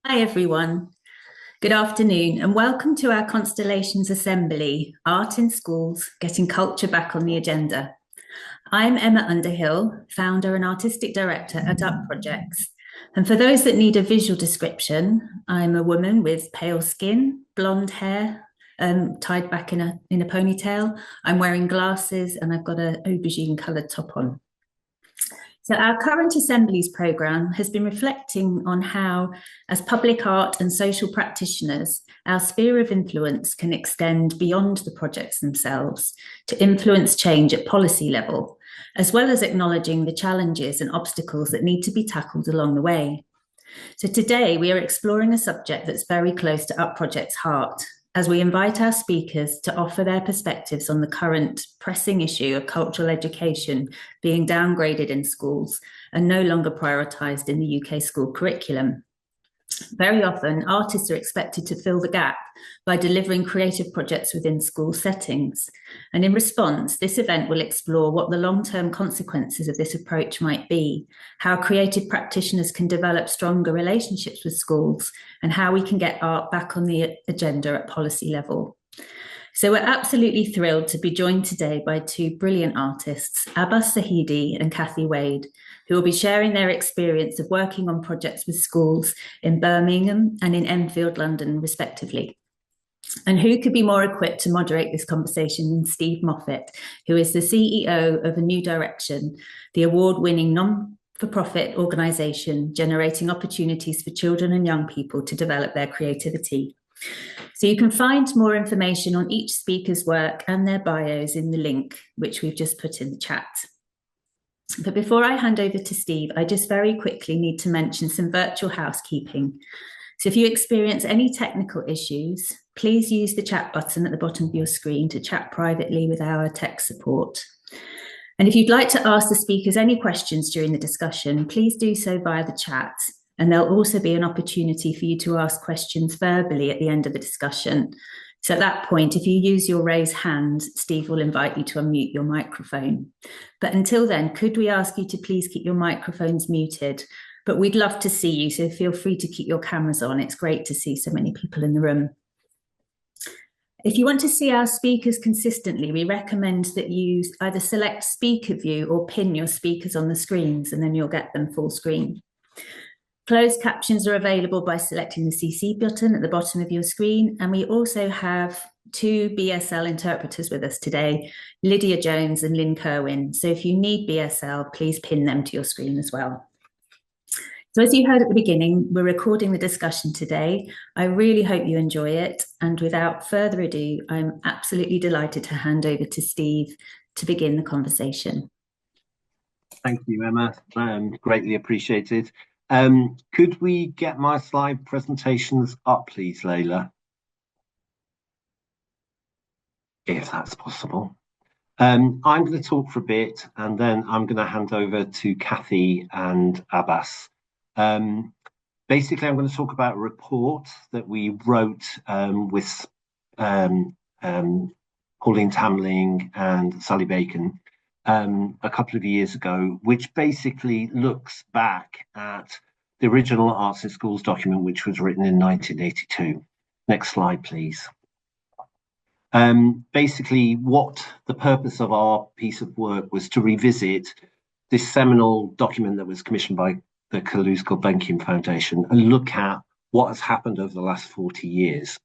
Hi everyone, good afternoon and welcome to our Constellations Assembly, Art in Schools, Getting Culture Back on the Agenda. I'm Emma Underhill, founder and artistic director at Up Projects. And for those that need a visual description, I'm a woman with pale skin, blonde hair, tied back in a ponytail. I'm wearing glasses and I've got an aubergine coloured top on. So, our current Assemblies programme has been reflecting on how, as public art and social practitioners, our sphere of influence can extend beyond the projects themselves to influence change at policy level, as well as acknowledging the challenges and obstacles that need to be tackled along the way. So, today we are exploring a subject that's very close to Up Project's heart, as we invite our speakers to offer their perspectives on the current pressing issue of cultural education being downgraded in schools and no longer prioritised in the UK school curriculum. Very often, artists are expected to fill the gap by delivering creative projects within school settings. And in response, this event will explore what the long-term consequences of this approach might be, how creative practitioners can develop stronger relationships with schools, and how we can get art back on the agenda at policy level. So we're absolutely thrilled to be joined today by two brilliant artists, Abbas Zahedi and Cathy Wade, who will be sharing their experience of working on projects with schools in Birmingham and in Enfield, London, respectively. And who could be more equipped to moderate this conversation than Steve Moffat, who is the CEO of A New Direction, the award-winning non-for-profit organisation generating opportunities for children and young people to develop their creativity. So you can find more information on each speaker's work and their bios in the link, which we've just put in the chat. But before I hand over to Steve, I just very quickly need to mention some virtual housekeeping. So if you experience any technical issues, please use the chat button at the bottom of your screen to chat privately with our tech support. And if you'd like to ask the speakers any questions during the discussion, please do so via the chat. And there'll also be an opportunity for you to ask questions verbally at the end of the discussion. So at that point, if you use your raise hand, Steve will invite you to unmute your microphone. But until then, could we ask you to please keep your microphones muted? But we'd love to see you, so feel free to keep your cameras on. It's great to see so many people in the room. If you want to see our speakers consistently, we recommend that you either select speaker view or pin your speakers on the screens, and then you'll get them full screen. Closed captions are available by selecting the CC button at the bottom of your screen. And we also have two BSL interpreters with us today, Lydia Jones and Lynn Kerwin. So if you need BSL, please pin them to your screen as well. So as you heard at the beginning, we're recording the discussion today. I really hope you enjoy it. And without further ado, I'm absolutely delighted to hand over to Steve to begin the conversation. Thank you, Emma. Greatly appreciated. Could we get my slide presentations up, please, Layla? If that's possible. I'm going to talk for a bit and then I'm going to hand over to Cathy and Abbas. Basically, I'm going to talk about a report that we wrote with Pauline Tamling and Sally Bacon a couple of years ago, which basically looks back at the original Arts in Schools document, which was written in 1982. Next slide, please. Basically, what the purpose of our piece of work was to revisit this seminal document that was commissioned by the Kaluza-Gulbenkian Foundation and look at what has happened over the last 40 years.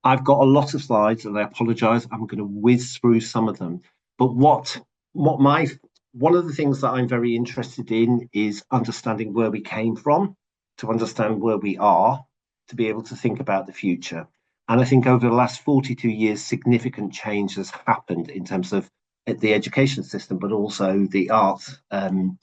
I've got a lot of slides and I apologize, I'm going to whiz through some of them. But one of the things that I'm very interested in is understanding where we came from, to understand where we are, to be able to think about the future. And I think over the last 42 years, significant change has happened in terms of the education system, but also the arts and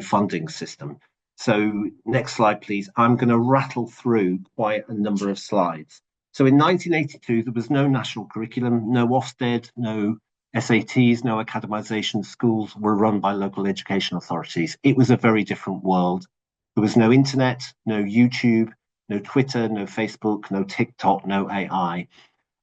funding system. So next slide, please. I'm going to rattle through quite a number of slides. So in 1982, there was no national curriculum, no Ofsted, no SATs, no academisation. Schools were run by local education authorities. It was a very different world. There was no internet, no YouTube, no Twitter, no Facebook, no TikTok, no AI.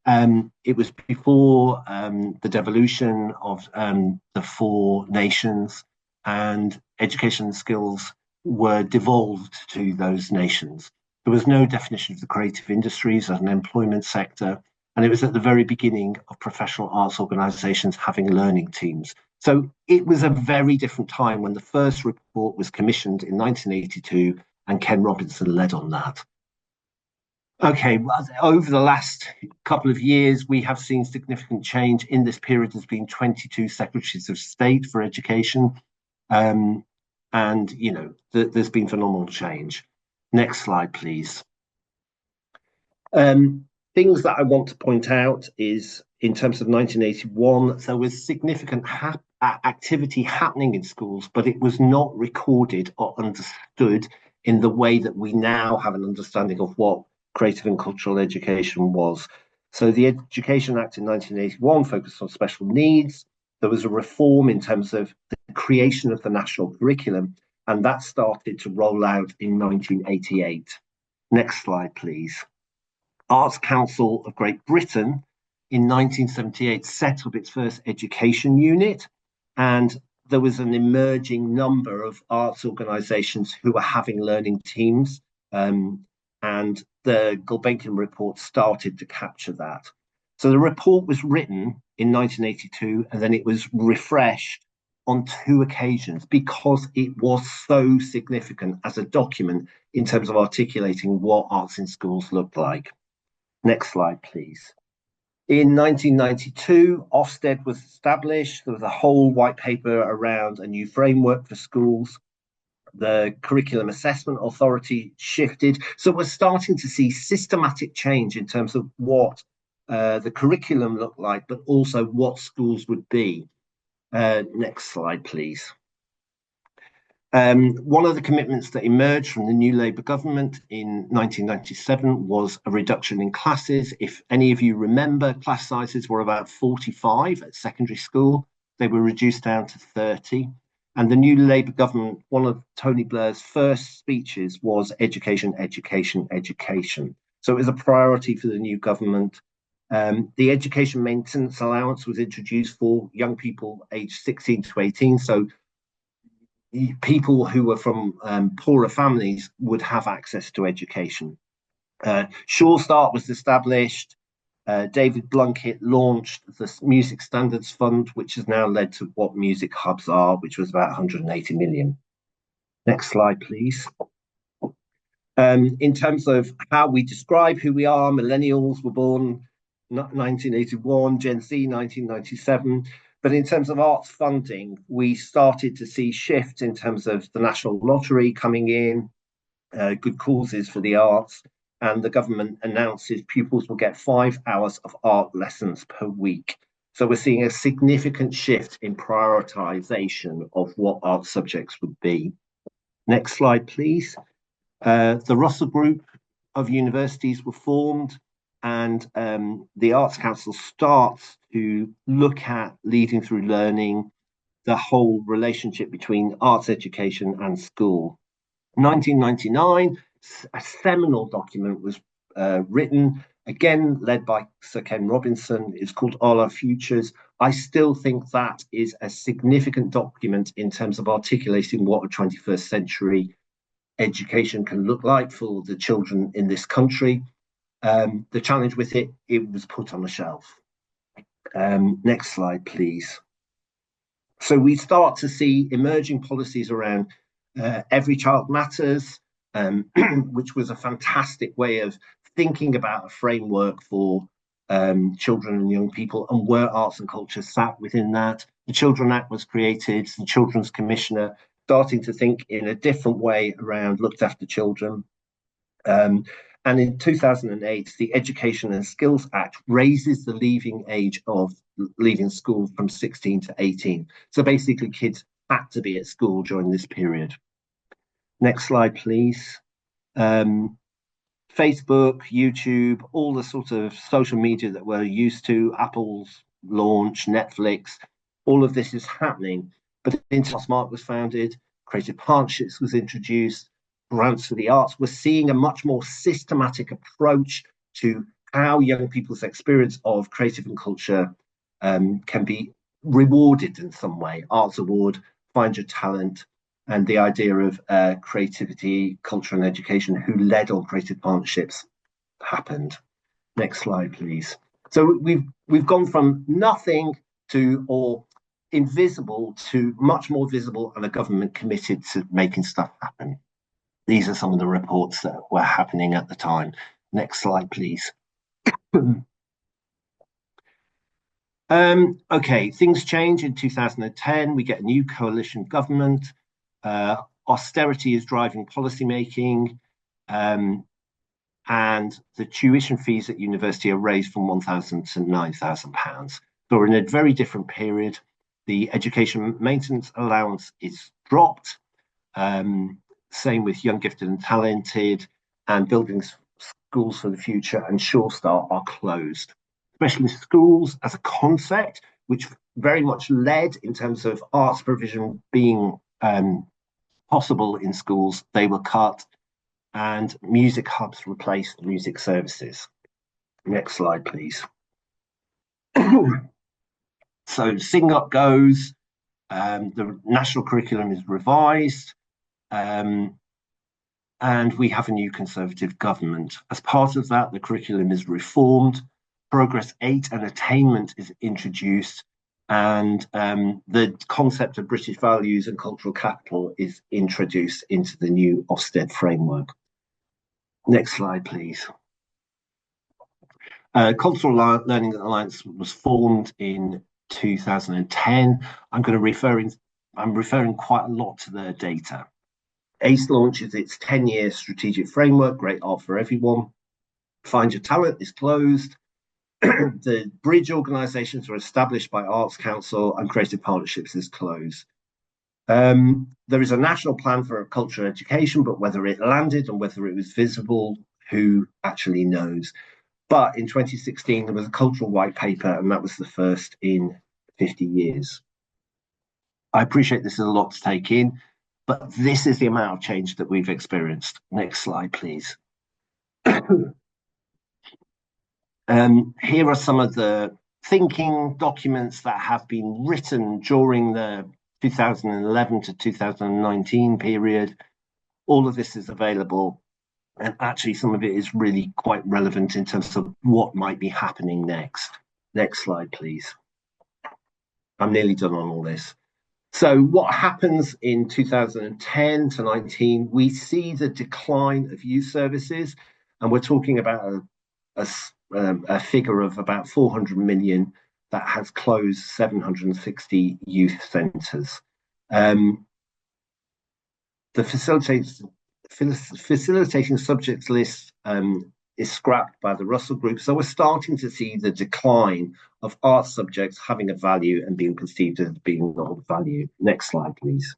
It was before the devolution of the four nations, and education skills were devolved to those nations. There was no definition of the creative industries as an employment sector. And it was at the very beginning of professional arts organisations having learning teams. So it was a very different time when the first report was commissioned in 1982, and Ken Robinson led on that. Okay, well, over the last couple of years, we have seen significant change. In this period, there's been 22 secretaries of state for education. And, you know, there's been phenomenal change. Next slide, please. Things that I want to point out is, in terms of 1981, there was significant activity happening in schools, but it was not recorded or understood in the way that we now have an understanding of what creative and cultural education was. So the Education Act in 1981 focused on special needs. There was a reform in terms of the creation of the national curriculum, and that started to roll out in 1988. Next slide, please. Arts Council of Great Britain in 1978 set up its first education unit, and there was an emerging number of arts organisations who were having learning teams, and the Gulbenkian report started to capture that. So the report was written in 1982, and then it was refreshed on 2 occasions because it was so significant as a document in terms of articulating what arts in schools looked like. Next slide, please. In 1992, Ofsted was established. There was a whole white paper around a new framework for schools. The Curriculum Assessment Authority shifted. So we're starting to see systematic change in terms of what the curriculum looked like, but also what schools would be. Next slide, please. One of the commitments that emerged from the new Labour government in 1997 was a reduction in classes. If any of you remember, class sizes were about 45 at secondary school. They were reduced down to 30. And the new Labour government, one of Tony Blair's first speeches was education, education, education. So it was a priority for the new government. The education maintenance allowance was introduced for young people aged 16 to 18. So people who were from poorer families would have access to education. Sure Start was established. David Blunkett launched the Music Standards Fund, which has now led to what music hubs are, which was about 180 million. Next slide, please. In terms of how we describe who we are, millennials were born 1981, Gen Z 1997. But in terms of arts funding, we started to see shifts in terms of the National Lottery coming in, good causes for the arts, and the government announces pupils will get 5 hours of art lessons per week. So we're seeing a significant shift in prioritisation of what art subjects would be. Next slide, please. The Russell Group of universities were formed, and the Arts Council starts to look at leading through learning, the whole relationship between arts education and school. 1999, a seminal document was written, again led by Sir Ken Robinson. It's called All Our Futures. I still think that is a significant document in terms of articulating what a 21st century education can look like for the children in this country. The challenge with it, it was put on the shelf. Next slide, please. So we start to see emerging policies around Every Child Matters, which was a fantastic way of thinking about a framework for children and young people and where arts and culture sat within that. The Children Act was created, the Children's Commissioner starting to think in a different way around looked after children. And in 2008, the Education and Skills Act raises the leaving age of leaving school from 16 to 18. So basically, kids had to be at school during this period. Next slide, please. Facebook, YouTube, all the sort of social media that we're used to, Apple's launch, Netflix, all of this is happening. But International Smart was founded, Creative Partnerships was introduced, Grants for the Arts. We're seeing a much more systematic approach to how young people's experience of creative and culture can be rewarded in some way. Arts Award, Find Your Talent. and the idea of creativity, culture and education, who led on creative partnerships, happened. Next slide, please. So we've gone from nothing to, or invisible, to much more visible, and a government committed to making stuff happen. These are some of the reports that were happening at the time. Next slide, please. Okay, things change in 2010. We get a new coalition government. Austerity is driving policymaking, and the tuition fees at university are raised from £1,000 to £9,000. So we're in a very different period. The education maintenance allowance is dropped. Same with young, gifted and talented, and building schools for the future and Sure Start are closed. Specialist schools as a concept, which very much led in terms of arts provision being possible in schools, they were cut, and music hubs replaced music services. Next slide, please. So Sing Up goes, the national curriculum is revised, and we have a new Conservative government. As part of that, the curriculum is reformed, Progress 8 and attainment is introduced, and the concept of British values and cultural capital is introduced into the new Ofsted framework. Next slide, please. Cultural Learning Alliance was formed in 2010. I'm referring quite a lot to their data. ACE launches its 10-year strategic framework, Great Art for Everyone. Find Your Talent is closed. The bridge organisations were established by Arts Council, and Creative Partnerships is closed. There is a national plan for cultural education, but whether it landed and whether it was visible, who actually knows? But in 2016, there was a cultural white paper, and that was the first in 50 years. I appreciate this is a lot to take in, but this is the amount of change that we've experienced. Next slide, please. Here are some of the thinking documents that have been written during the 2011 to 2019 period. All of this is available, and actually some of it is really quite relevant in terms of what might be happening next. Next slide, please. I'm nearly done on all this. So what happens in 2010 to 19, we see the decline of youth services, and we're talking about a figure of about 400 million that has closed 760 youth centres. The facilitating subjects list is scrapped by the Russell Group. So we're starting to see the decline of art subjects having a value and being perceived as being of value. Next slide, please.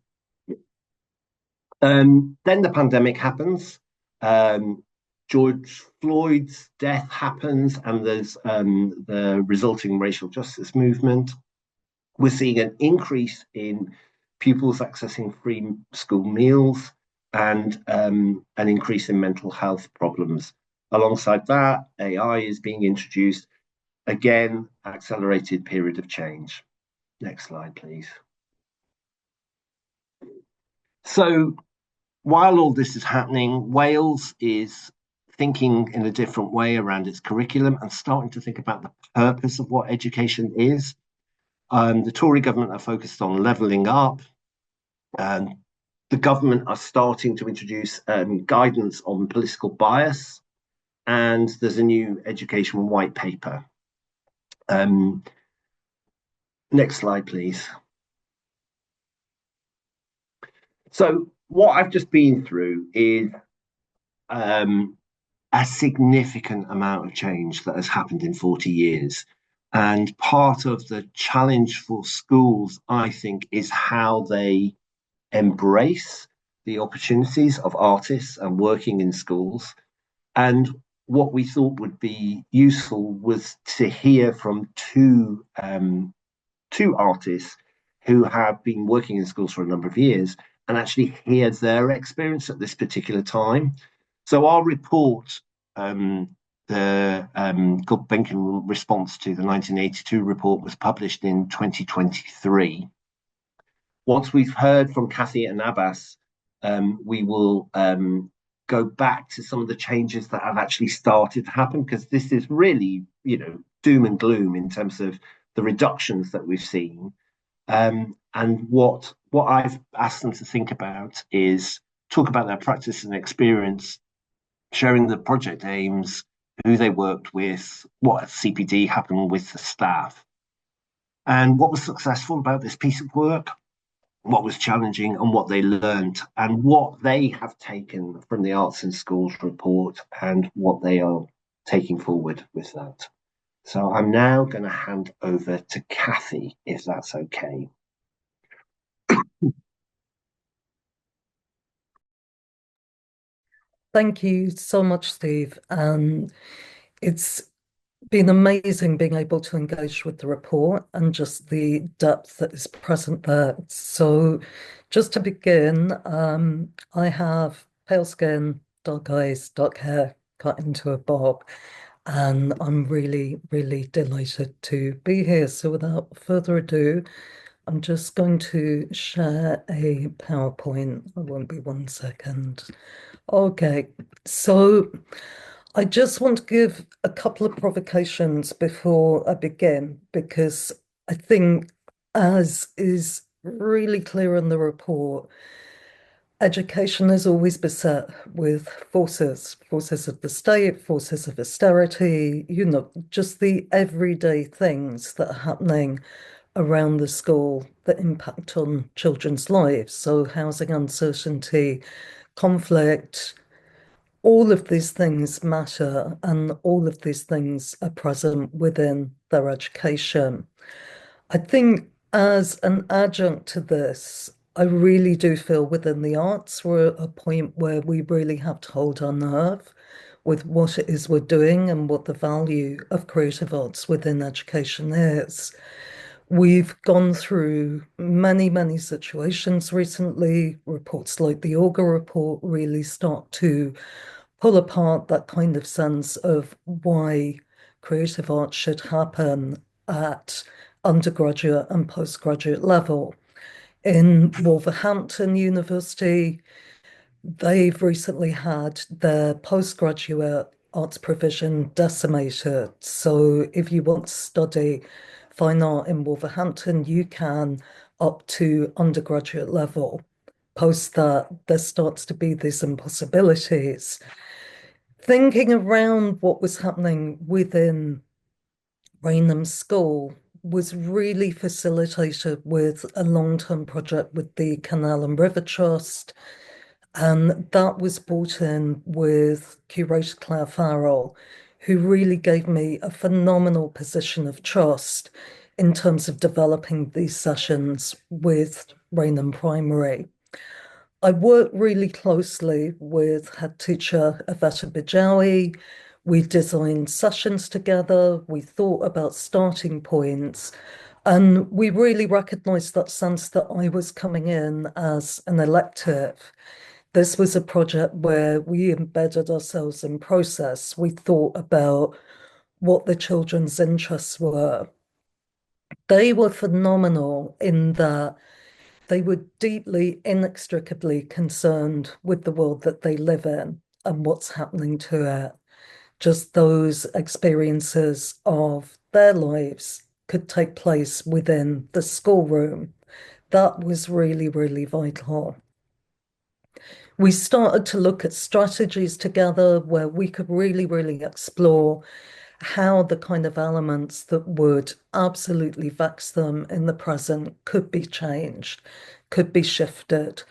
Then the pandemic happens. George Floyd's death happens, and there's the resulting racial justice movement. We're seeing an increase in pupils accessing free school meals and an increase in mental health problems. Alongside that, AI is being introduced. Again, accelerated period of change. Next slide, please. So while all this is happening, Wales is thinking in a different way around its curriculum and starting to think about the purpose of what education is. The Tory government are focused on levelling up. The government are starting to introduce guidance on political bias, and there's a new education white paper. Next slide, please. So what I've just been through is a significant amount of change that has happened in 40 years. And part of the challenge for schools, I think, is how they embrace the opportunities of artists and working in schools. And what we thought would be useful was to hear from two artists who have been working in schools for a number of years and actually hear their experience at this particular time. So our report, the Gulbenkian response to the 1982 report, was published in 2023. Once we've heard from Cathy and Abbas, we will go back to some of the changes that have actually started to happen, because this is really, doom and gloom in terms of the reductions that we've seen. And what I've asked them to think about is talk about their practice and experience, sharing the project aims, who they worked with, what at CPD happened with the staff, and what was successful about this piece of work, what was challenging, and what they learned, and what they have taken from the Arts in Schools report, and what they are taking forward with that. So I'm now going to hand over to Cathy, if that's okay. Thank you so much, Steve. It's been amazing being able to engage with the report and just the depth that is present there. So, just to begin, I have pale skin, dark eyes, dark hair, cut into a bob, and I'm really, really delighted to be here. So, without further ado, I'm just going to share a PowerPoint. I won't be 1 second. Okay, so I just want to give a couple of provocations before I begin, because I think, as is really clear in the report, education is always beset with forces of the state, forces of austerity, just the everyday things that are happening around the school that impact on children's lives. So housing uncertainty, conflict, all of these things matter, and all of these things are present within their education. I think, as an adjunct to this, I really do feel within the arts we're at a point where we really have to hold our nerve with what it is we're doing and what the value of creative arts within education is. We've gone through many, many situations recently. Reports like the Auger report really start to pull apart that kind of sense of why creative arts should happen at undergraduate and postgraduate level. In Wolverhampton University, they've recently had their postgraduate arts provision decimated. So if you want to study fine art in Wolverhampton, you can up to undergraduate level. Post that, there starts to be these impossibilities. Thinking around what was happening within Raynham School was really facilitated with a long-term project with the Canal and River Trust. And that was brought in with curator Claire Farrell, who really gave me a phenomenal position of trust in terms of developing these sessions with Raynham Primary. I worked really closely with head teacher Aveta Bijawi. We designed sessions together. We thought about starting points. And we really recognized that sense that I was coming in as an elective. This was a project where we embedded ourselves in process. We thought about what the children's interests were. They were phenomenal in that they were deeply, inextricably concerned with the world that they live in and what's happening to it. Just those experiences of their lives could take place within the schoolroom. That was really, really vital. We started to look at strategies together where we could really, really explore how the kind of elements that would absolutely vex them in the present could be changed, could be shifted.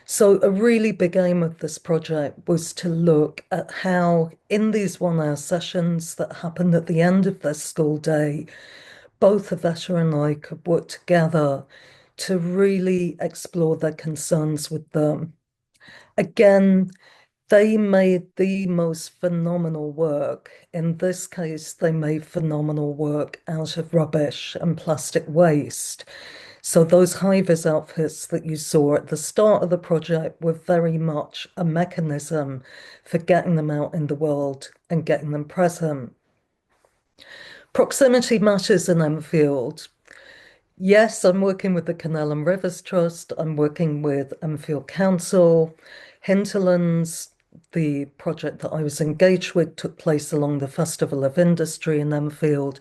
So, a really big aim of this project was to look at how, in these 1 hour sessions that happened at the end of their school day, both Aveta and I could work together to really explore their concerns with them. Again, they made the most phenomenal work. In this case, they made phenomenal work out of rubbish and plastic waste. So those high-vis outfits that you saw at the start of the project were very much a mechanism for getting them out in the world and getting them present. Proximity matters in Enfield. Yes, I'm working with the Canal and Rivers Trust. I'm working with Enfield Council, Hinterlands. The project that I was engaged with took place along the Festival of Industry in Enfield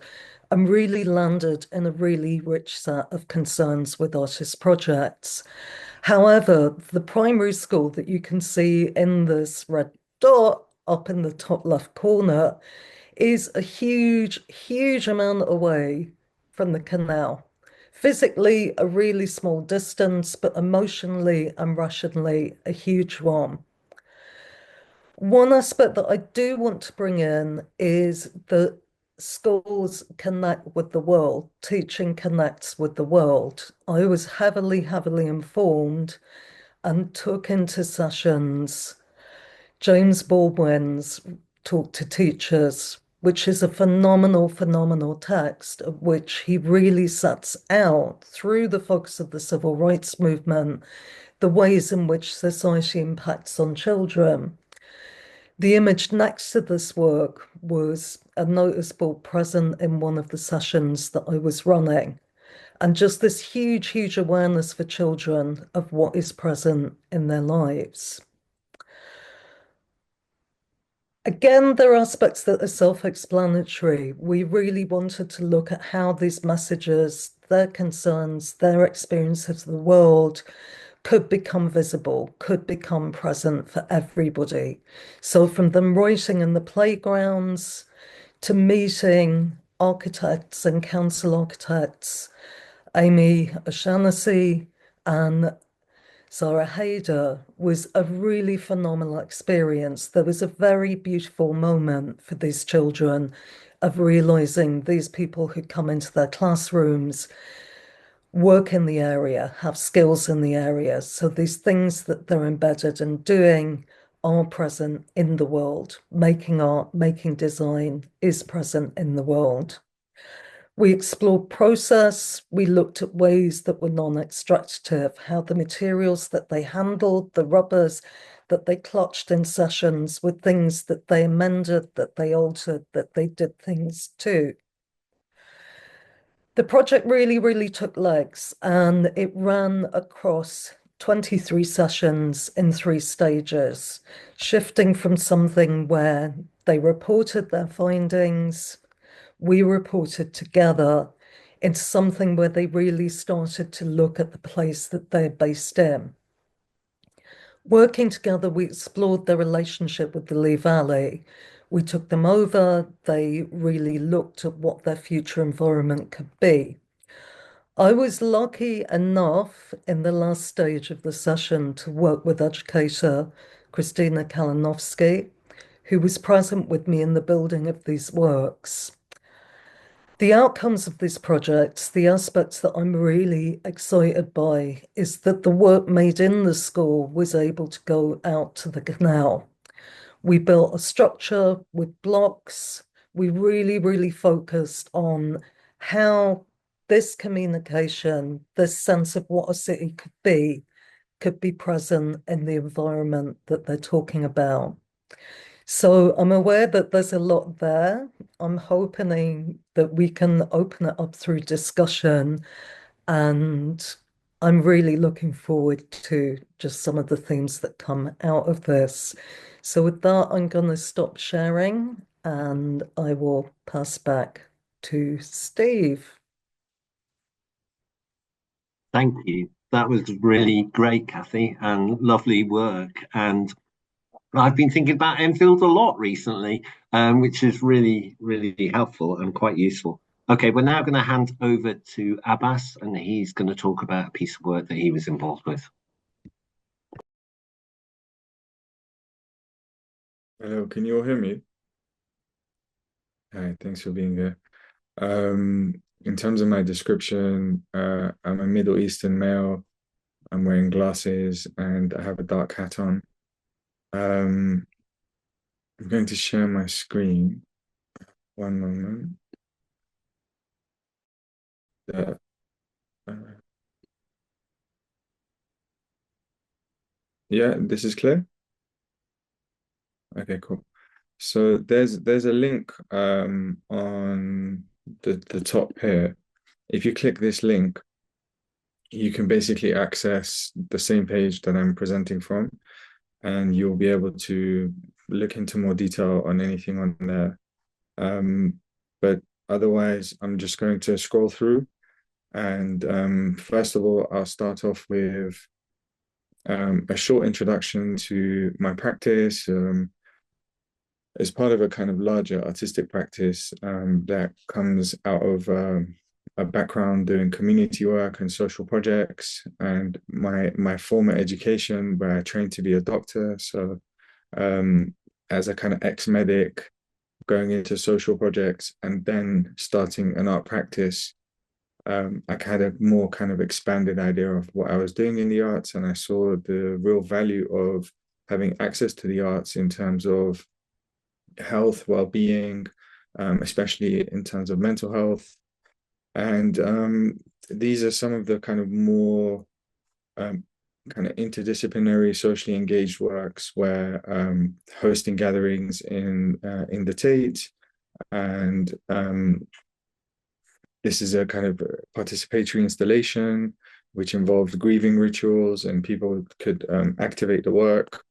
and really landed in a really rich set of concerns with artist projects. However, the primary school that you can see in this red dot up in the top left corner is a huge, huge amount away from the canal. Physically, a really small distance, but emotionally and rationally, a huge one. One aspect that I do want to bring in is that schools connect with the world, teaching connects with the world. I was heavily, heavily informed and took into sessions James Baldwin's Talk to Teachers, which is a phenomenal, phenomenal text of which he really sets out through the focus of the civil rights movement, the ways in which society impacts on children. The image next to this work was a notice board present in one of the sessions that I was running. And just this huge, huge awareness for children of what is present in their lives. Again, there are aspects that are self-explanatory. We really wanted to look at how these messages, their concerns, their experience of the world could become visible, could become present for everybody. So from them writing in the playgrounds to meeting architects and council architects, Amy O'Shaughnessy and Sarah Hayder was a really phenomenal experience. There was a very beautiful moment for these children of realizing these people who come into their classrooms work in the area, have skills in the area. So these things that they're embedded in doing are present in the world. Making art, making design is present in the world. We explored process. We looked at ways that were non-extractive, how the materials that they handled, the rubbers that they clutched in sessions were things that they amended, that they altered, that they did things to. The project really, really took legs and it ran across 23 sessions in 3 stages, shifting from something where they reported their findings, we reported together into something where they really started to look at the place that they're based in. Working together, we explored their relationship with the Lee Valley. We took them over, they really looked at what their future environment could be. I was lucky enough in the last stage of the session to work with educator Christina Kalinowski, who was present with me in the building of these works. The outcomes of these projects, the aspects that I'm really excited by, is that the work made in the school was able to go out to the canal. We built a structure with blocks. We really, really focused on how this communication, this sense of what a city could be present in the environment that they're talking about. So I'm aware that there's a lot there. I'm hoping that we can open it up through discussion, and I'm really looking forward to just some of the themes that come out of this. So with that, I'm going to stop sharing and I will pass back to Steve. Thank you. That was really great, Cathy, and lovely work. And I've been thinking about Enfield a lot recently, which is really, really helpful and quite useful. Okay, we're now going to hand over to Abbas, and he's going to talk about a piece of work that he was involved with. Hello, can you all hear me? Hi, thanks for being here. In terms of my description, I'm a Middle Eastern male. I'm wearing glasses and I have a dark hat on. I'm going to share my screen. One moment. Uh, uh, yeah, this is clear. Okay, cool. So there's a link on the top here if you click this link, you can basically access the same page that I'm presenting from, and you'll be able to look into more detail on anything on there. But otherwise, I'm just going to scroll through. And first of all, I'll start off with a short introduction to my practice. As part of a kind of larger artistic practice that comes out of a background doing community work and social projects, and my former education where I trained to be a doctor. So as a kind of ex-medic, going into social projects and then starting an art practice, I had a more kind of expanded idea of what I was doing in the arts, and I saw the real value of having access to the arts in terms of health, well-being, especially in terms of mental health. And these are some of the kind of more kind of interdisciplinary, socially engaged works where hosting gatherings in the Tate, and this is a kind of participatory installation which involved grieving rituals, and people could activate the work.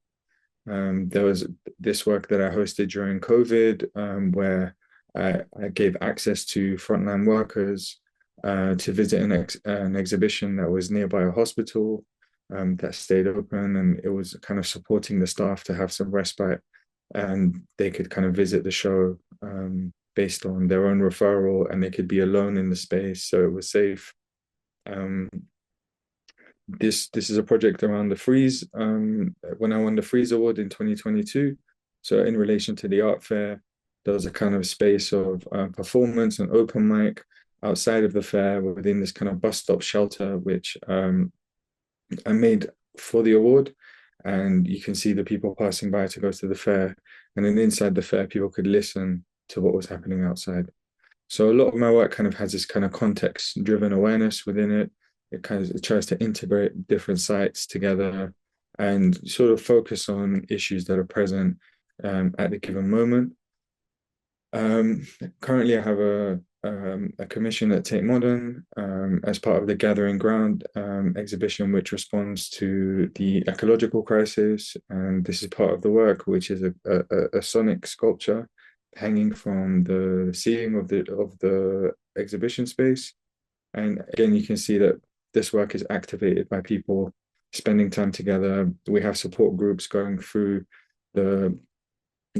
There was this work that I hosted during COVID, where I gave access to frontline workers to visit an exhibition that was nearby a hospital that stayed open, and it was kind of supporting the staff to have some respite, and they could kind of visit the show based on their own referral, and they could be alone in the space, so it was safe. This is a project around the Frieze. When I won the Frieze Award in 2022, so in relation to the art fair, there was a kind of space of performance and open mic outside of the fair within this kind of bus stop shelter, which I made for the award. And you can see the people passing by to go to the fair. And then inside the fair, people could listen to what was happening outside. So a lot of my work kind of has this kind of context-driven awareness within it. It tries to integrate different sites together and sort of focus on issues that are present at the given moment. Currently, I have a commission at Tate Modern as part of the Gathering Ground exhibition, which responds to the ecological crisis. And this is part of the work, which is a sonic sculpture hanging from the ceiling of the exhibition space. And again, you can see that this work is activated by people spending time together. We have support groups going through the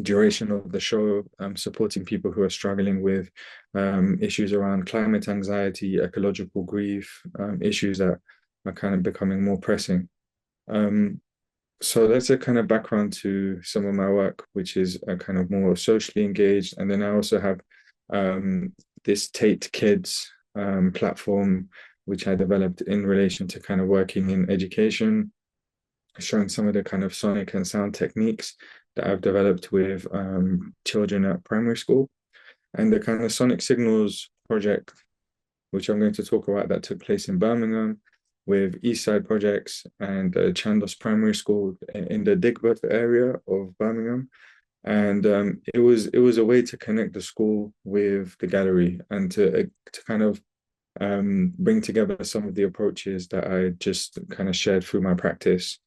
duration of the show, supporting people who are struggling with issues around climate anxiety, ecological grief, issues that are kind of becoming more pressing. So that's a kind of background to some of my work, which is a kind of more socially engaged. And then I also have this Tate Kids platform, which I developed in relation to kind of working in education, showing some of the kind of sonic and sound techniques that I've developed with children at primary school. And the kind of Sonic Signals project, which I'm going to talk about, that took place in Birmingham with Eastside Projects and Chandos Primary School in the Digbeth area of Birmingham. And it was a way to connect the school with the gallery and to kind of bring together some of the approaches that I just kind of shared through my practice.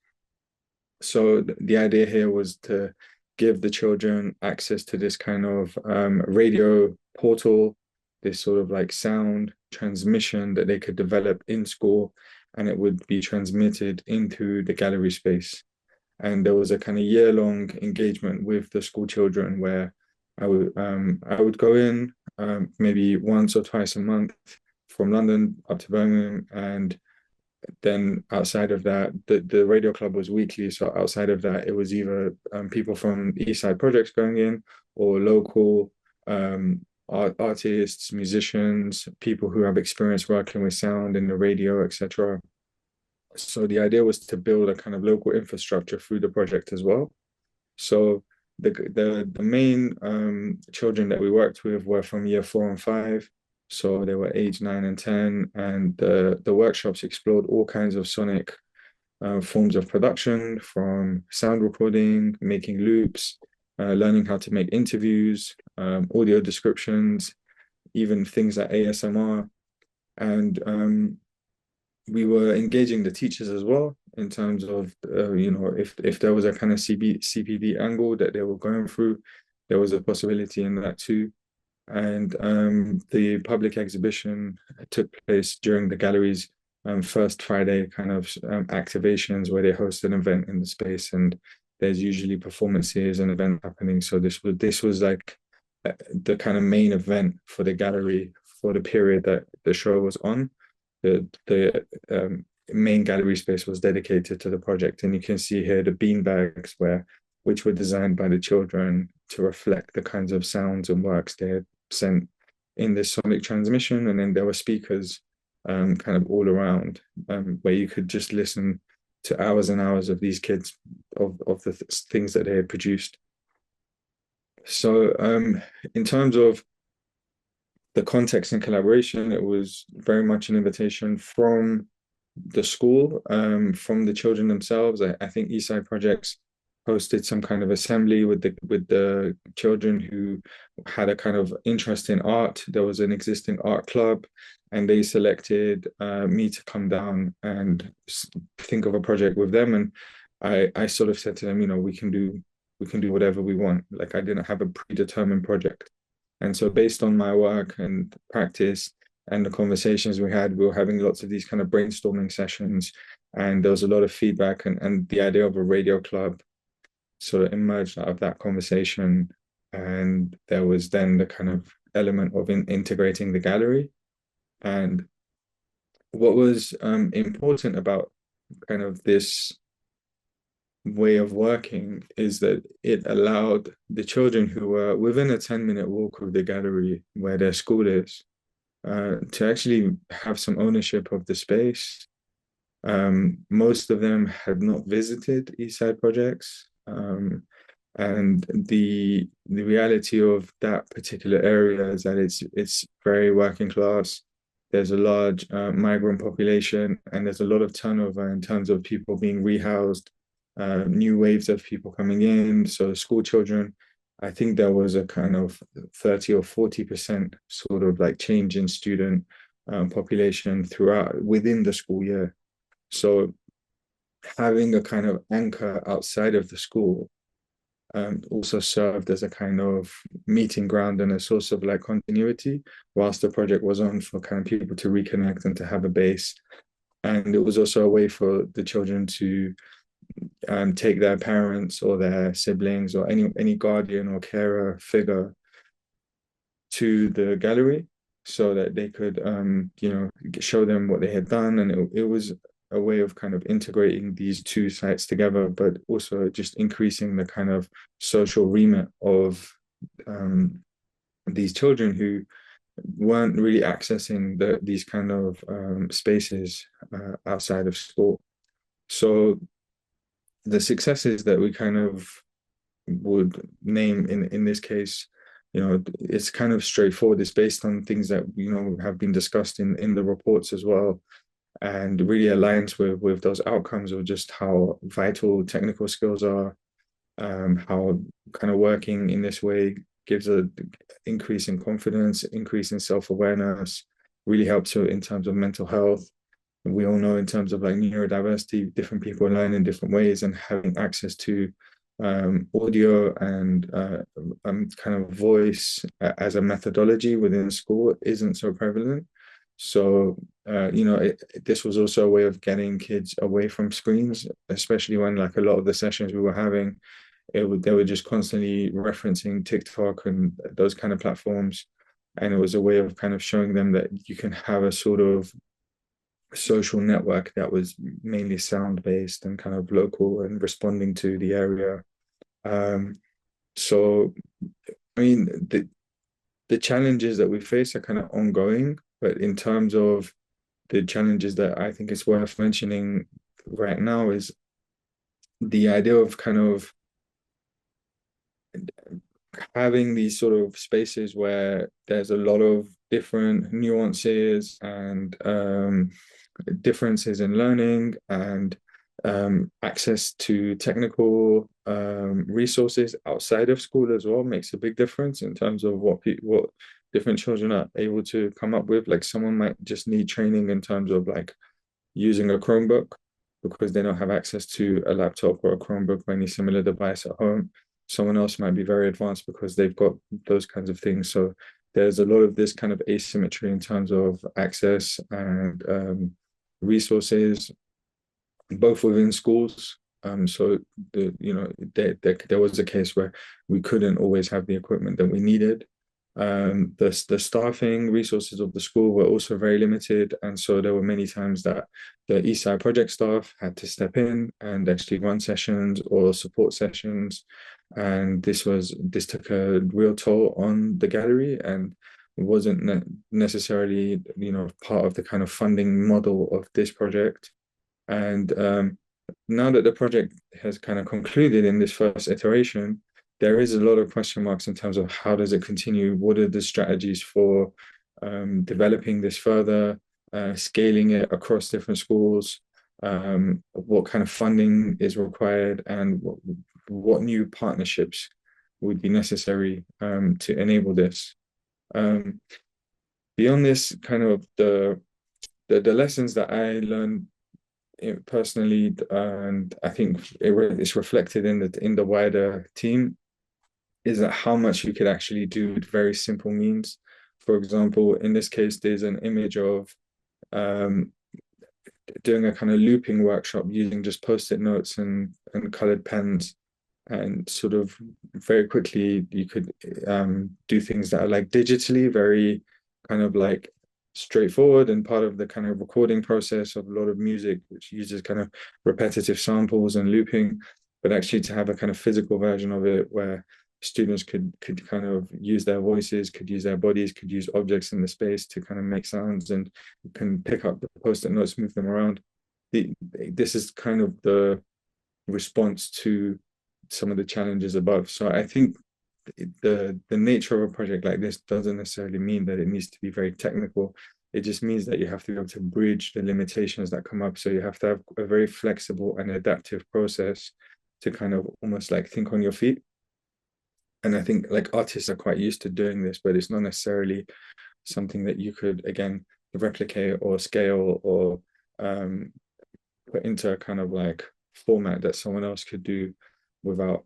So the idea here was to give the children access to this kind of radio portal, this sort of like sound transmission that they could develop in school, and it would be transmitted into the gallery space. And there was a kind of year-long engagement with the school children where I would go in maybe once or twice a month from London up to Birmingham, and then outside of that, the radio club was weekly. So outside of that, it was either people from Eastside Projects going in, or local artists, musicians, people who have experience working with sound in the radio, etc. So the idea was to build a kind of local infrastructure through the project as well. So the main children that we worked with were from year 4 and 5. So they were age 9 and 10, and the workshops explored all kinds of sonic forms of production, from sound recording, making loops, learning how to make interviews, audio descriptions, even things like ASMR. And we were engaging the teachers as well in terms of, if there was a kind of CPD angle that they were going through, there was a possibility in that too. And the public exhibition took place during the gallery's first Friday kind of activations, where they host an event in the space, and there's usually performances and event happening. So this was like the kind of main event for the gallery for the period that the show was on. The main gallery space was dedicated to the project, and you can see here the beanbags which were designed by the children to reflect the kinds of sounds and works they had sent in this sonic transmission. And then there were speakers kind of all around, where you could just listen to hours and hours of these kids of the things that they had produced. So in terms of the context and collaboration, it was very much an invitation from the school, from the children themselves. I think Eastside Projects hosted some kind of assembly with the children who had a kind of interest in art. There was an existing art club, and they selected me to come down and think of a project with them. And I sort of said to them, we can do whatever we want. Like, I didn't have a predetermined project. And so based on my work and practice and the conversations we were having lots of these kind of brainstorming sessions, and there was a lot of feedback, and the idea of a radio club sort of emerged out of that conversation. And there was then the kind of element of integrating the gallery. And what was important about kind of this way of working is that it allowed the children who were within a 10-minute walk of the gallery where their school is to actually have some ownership of the space. Most of them had not visited Eastside Projects, and the reality of that particular area is that it's very working class. There's a large migrant population, and there's a lot of turnover in terms of people being rehoused, new waves of people coming in. So school children, I think there was a kind of 30 or 40% sort of like change in student population within the school year. So having a kind of anchor outside of the school also served as a kind of meeting ground and a source of like continuity whilst the project was on, for kind of people to reconnect and to have a base. And it was also a way for the children to take their parents or their siblings or any guardian or carer figure to the gallery, so that they could show them what they had done. And it was a way of kind of integrating these two sites together, but also just increasing the kind of social remit of these children who weren't really accessing these kind of spaces outside of school. So the successes that we kind of would name in this case, it's kind of straightforward. It's based on things that have been discussed in the reports as well, and really aligns with those outcomes of just how vital technical skills are, how kind of working in this way gives an increase in confidence, increase in self-awareness, really helps in terms of mental health. We all know in terms of like neurodiversity, different people learn in different ways, and having access to audio and kind of voice as a methodology within school isn't so prevalent. So, this was also a way of getting kids away from screens, especially when like a lot of the sessions we were having, they were just constantly referencing TikTok and those kind of platforms. And it was a way of kind of showing them that you can have a sort of social network that was mainly sound-based and kind of local and responding to the area. So, I mean, the challenges that we face are kind of ongoing, but in terms of the challenges that I think it's worth mentioning right now is the idea of kind of having these sort of spaces where there's a lot of different nuances and differences in learning, and access to technical resources outside of school as well makes a big difference in terms of what different children are able to come up with. Like someone might just need training in terms of like using a Chromebook because they don't have access to a laptop or a Chromebook or any similar device at home. Someone else might be very advanced because they've got those kinds of things. So there's a lot of this kind of asymmetry in terms of access and resources, both within schools. So there was a case where we couldn't always have the equipment that we needed. The staffing resources of the school were also very limited, and so there were many times that the Eastside Project staff had to step in and actually run sessions or support sessions, and this took a real toll on the gallery and wasn't necessarily part of the kind of funding model of this project. And now that the project has kind of concluded in this first iteration, there is a lot of question marks in terms of how does it continue? What are the strategies for developing this further, scaling it across different schools? What kind of funding is required, and what new partnerships would be necessary to enable this? Beyond this, kind of the lessons that I learned personally, and I think it's reflected in the wider team, is that how much you could actually do with very simple means. For example, in this case, there's an image of doing a kind of looping workshop using just post-it notes and colored pens, and sort of very quickly you could do things that are like digitally very kind of like straightforward and part of the kind of recording process of a lot of music, which uses kind of repetitive samples and looping, but actually to have a kind of physical version of it where students could kind of use their voices, could use their bodies, could use objects in the space to kind of make sounds, and can pick up the post-it notes, move them around. This is kind of the response to some of the challenges above. So I think the nature of a project like this doesn't necessarily mean that it needs to be very technical. It just means that you have to be able to bridge the limitations that come up. So you have to have a very flexible and adaptive process to kind of almost like think on your feet. And I think like artists are quite used to doing this, but it's not necessarily something that you could, again, replicate or scale or put into a kind of like format that someone else could do without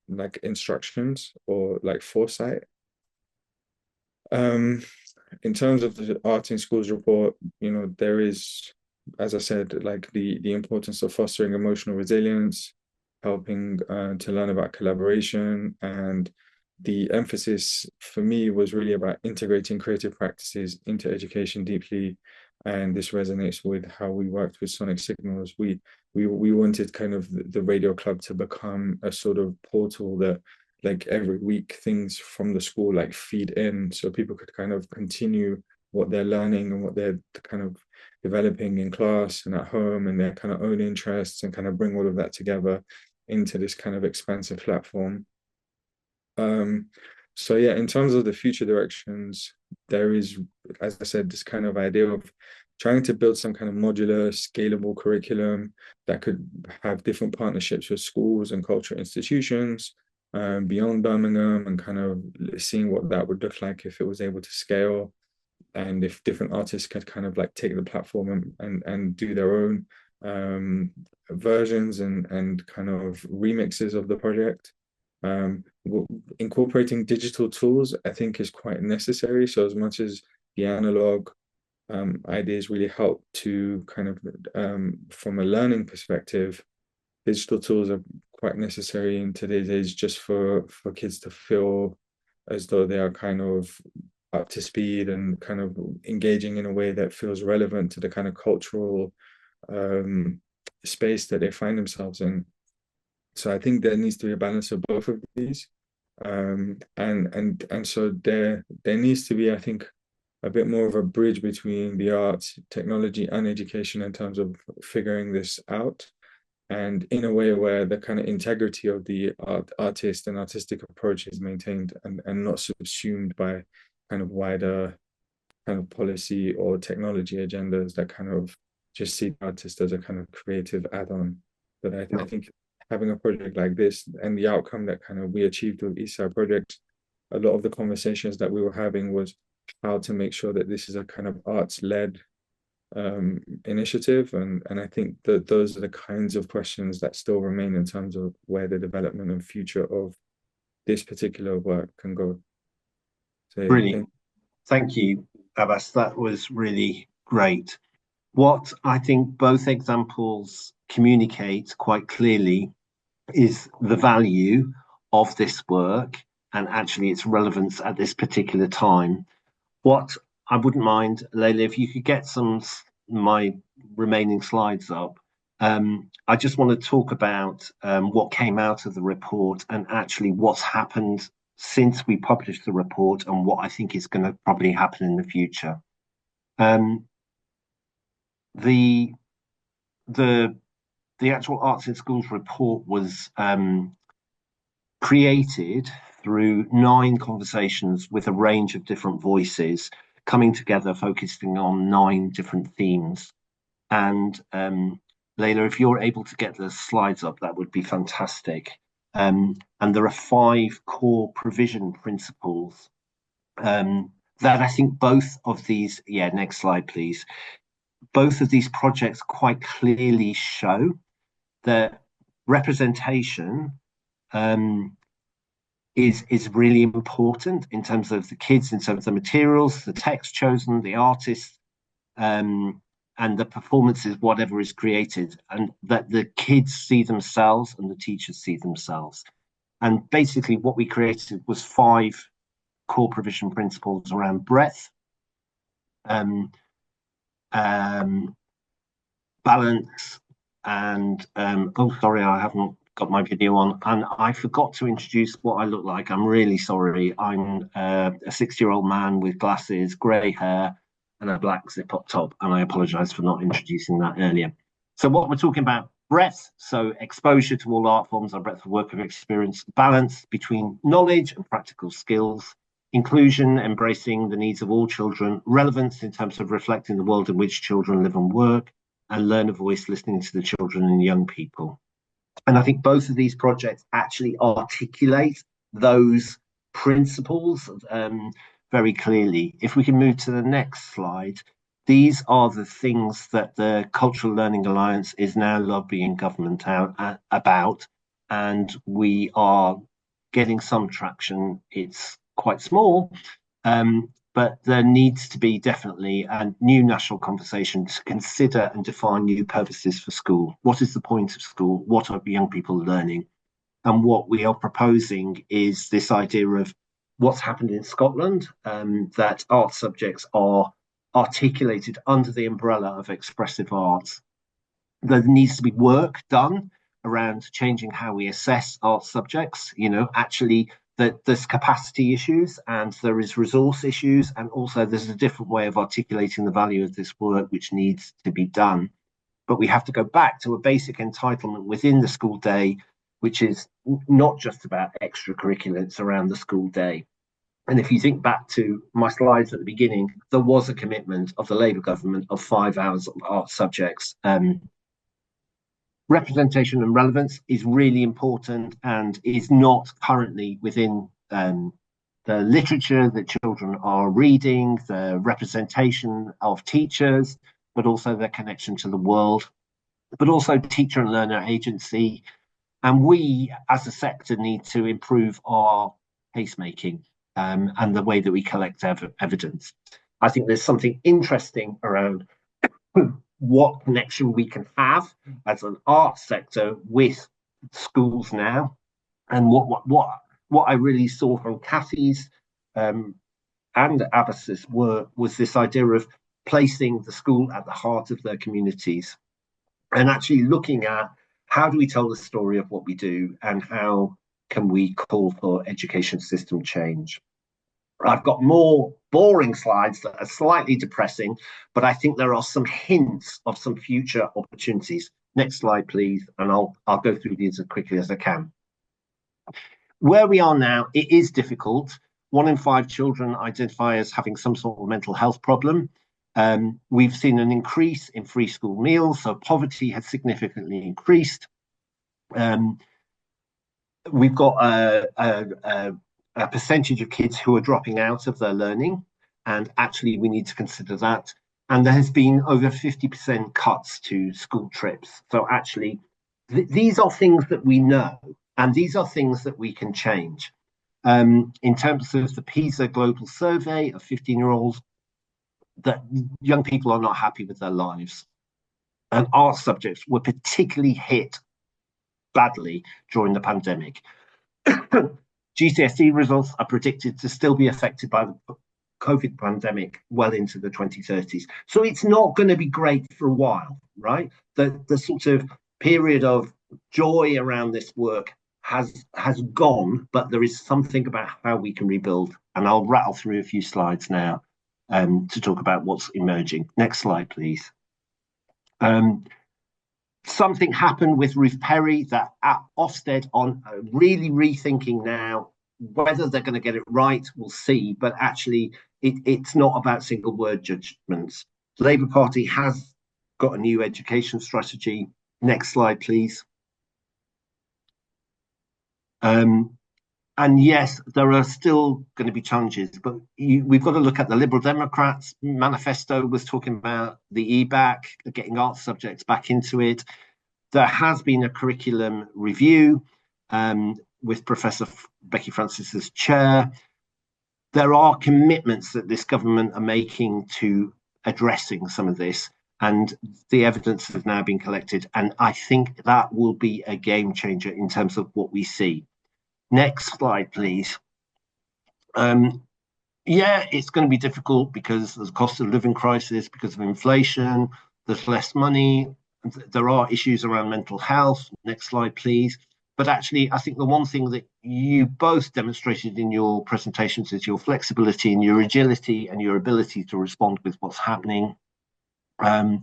like instructions or like foresight. In terms of the Art in Schools report, there is, as I said, like the importance of fostering emotional resilience, helping to learn about collaboration, and the emphasis for me was really about integrating creative practices into education deeply. And this resonates with how we worked with Sonic Signals. We wanted kind of the radio club to become a sort of portal that like every week things from the school like feed in, so people could kind of continue what they're learning and what they're kind of developing in class and at home and their kind of own interests, and kind of bring all of that together into this kind of expansive platform. So yeah, in terms of the future directions, there is, as I said, this kind of idea of trying to build some kind of modular, scalable curriculum that could have different partnerships with schools and cultural institutions beyond Birmingham, and kind of seeing what that would look like if it was able to scale, and if different artists could kind of like take the platform and do their own versions and kind of remixes of the project. Incorporating digital tools, I think, is quite necessary. So as much as the analog ideas really help to kind of, from a learning perspective, digital tools are quite necessary in today's age, just for kids to feel as though they are kind of up to speed and kind of engaging in a way that feels relevant to the kind of cultural space that they find themselves in. So I think there needs to be a balance of both of these, and so there needs to be, I think, a bit more of a bridge between the arts, technology, and education in terms of figuring this out, and in a way where the kind of integrity of the artist and artistic approach is maintained and not subsumed by kind of wider kind of policy or technology agendas that kind of just see the artist as a kind of creative add-on. But I think having a project like this and the outcome that kind of we achieved with Eastside Projects a lot of the conversations that we were having was how to make sure that this is a kind of arts-led initiative, and I think that those are the kinds of questions that still remain in terms of where the development and future of this particular work can go. So Brilliant. Thank you, Abbas. That was really great. What I think both examples communicate quite clearly is the value of this work and actually its relevance at this particular time. What I wouldn't mind, Leila, if you could get my remaining slides up. I just want to talk about what came out of the report and actually what's happened since we published the report and what I think is going to probably happen in the future. The actual Arts in Schools report was created through 9 conversations with a range of different voices coming together, focusing on 9 different themes. And Leila, if you're able to get the slides up, that would be fantastic. And there are 5 core provision principles that I think both of these, next slide, please. Both of these projects quite clearly show that representation is really important in terms of the kids, in terms of the materials, the text chosen, the artists, and the performances, whatever is created, and that the kids see themselves and the teachers see themselves. And basically what we created was 5 core provision principles around breadth, balance, and oh, sorry, I haven't got my video on, and I forgot to introduce what I look like. I'm really sorry. I'm a 60-year-old man with glasses, grey hair, and a black zip-up top, and I apologise for not introducing that earlier. So what we're talking about, breadth, so exposure to all art forms, our breadth of work of experience, balance between knowledge and practical skills, inclusion, embracing the needs of all children, relevance in terms of reflecting the world in which children live and work, and learner voice, listening to the children and young people. And I think both of these projects actually articulate those principles very clearly. If we can move to the next slide, these are the things that the Cultural Learning Alliance is now lobbying government about, and we are getting some traction. It's quite small, but there needs to be definitely a new national conversation to consider and define new purposes for school. What is the point of school? What are young people learning? And what we are proposing is this idea of what's happened in Scotland, that art subjects are articulated under the umbrella of expressive arts. There needs to be work done around changing how we assess art subjects, actually that there's capacity issues and there is resource issues, and also there's a different way of articulating the value of this work which needs to be done. But we have to go back to a basic entitlement within the school day, which is not just about extracurriculars around the school day. And if you think back to my slides at the beginning, there was a commitment of the Labour government of 5 hours of art subjects. Representation and relevance is really important and is not currently within the literature that children are reading, the representation of teachers, but also their connection to the world, but also teacher and learner agency. And we, as a sector, need to improve our case making and the way that we collect evidence. I think there's something interesting around what connection we can have as an art sector with schools now, and what I really saw from Cathy's and Abbas's work was this idea of placing the school at the heart of their communities and actually looking at how do we tell the story of what we do and how can we call for education system change. I've got more boring slides that are slightly depressing, but I think there are some hints of some future opportunities. Next slide, please, and I'll go through these as quickly as I can. Where we are now, it is difficult. 1 in 5 children identify as having some sort of mental health problem. We've seen an increase in free school meals, so poverty has significantly increased. We've got a percentage of kids who are dropping out of their learning, and actually we need to consider that. And there has been over 50% cuts to school trips. So actually, these are things that we know, and these are things that we can change. In terms of the PISA global survey of 15-year-olds, that young people are not happy with their lives. And art subjects were particularly hit badly during the pandemic. GCSE results are predicted to still be affected by the COVID pandemic well into the 2030s. So it's not going to be great for a while, right? The sort of period of joy around this work has gone, but there is something about how we can rebuild. And I'll rattle through a few slides now to talk about what's emerging. Next slide, please. Something happened with Ruth Perry that at Ofsted on really rethinking now whether they're going to get it right, we'll see. But actually, it's not about single word judgments. The Labour Party has got a new education strategy. Next slide, please. And yes, there are still going to be challenges, but we've got to look at the Liberal Democrats manifesto was talking about the EBAC, getting art subjects back into it. There has been a curriculum review with Professor Becky Francis as chair. There are commitments that this government are making to addressing some of this, and the evidence has now been collected. And I think that will be a game changer in terms of what we see. Next slide, please. Yeah, it's going to be difficult because there's a cost of living crisis, because of inflation, there's less money, there are issues around mental health. Next slide, please. But actually, I think the one thing that you both demonstrated in your presentations is your flexibility and your agility and your ability to respond with what's happening. I'm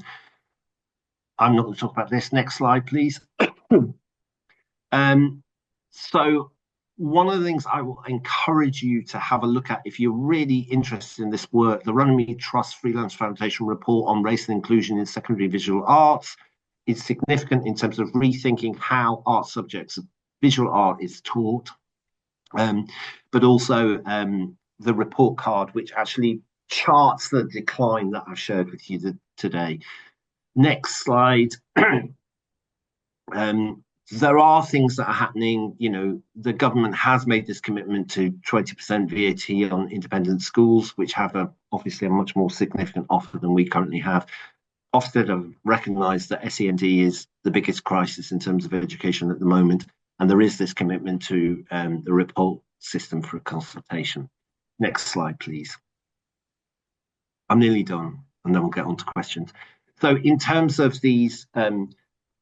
not going to talk about this. Next slide, please. So one of the things I will encourage you to have a look at if you're really interested in this work, the Runnymede Trust Freelance Foundation report on race and inclusion in secondary visual arts is significant in terms of rethinking how art subjects, visual art is taught, but also the report card, which actually charts the decline that I've shared with you today. Next slide. There are things that are happening. You know, the government has made this commitment to 20% VAT on independent schools, which have obviously a much more significant offer than we currently have. Ofsted have recognised that SEND is the biggest crisis in terms of education at the moment, and there is this commitment to the report system for consultation. Next slide, please. I'm nearly done, and then we'll get on to questions. So in terms of these,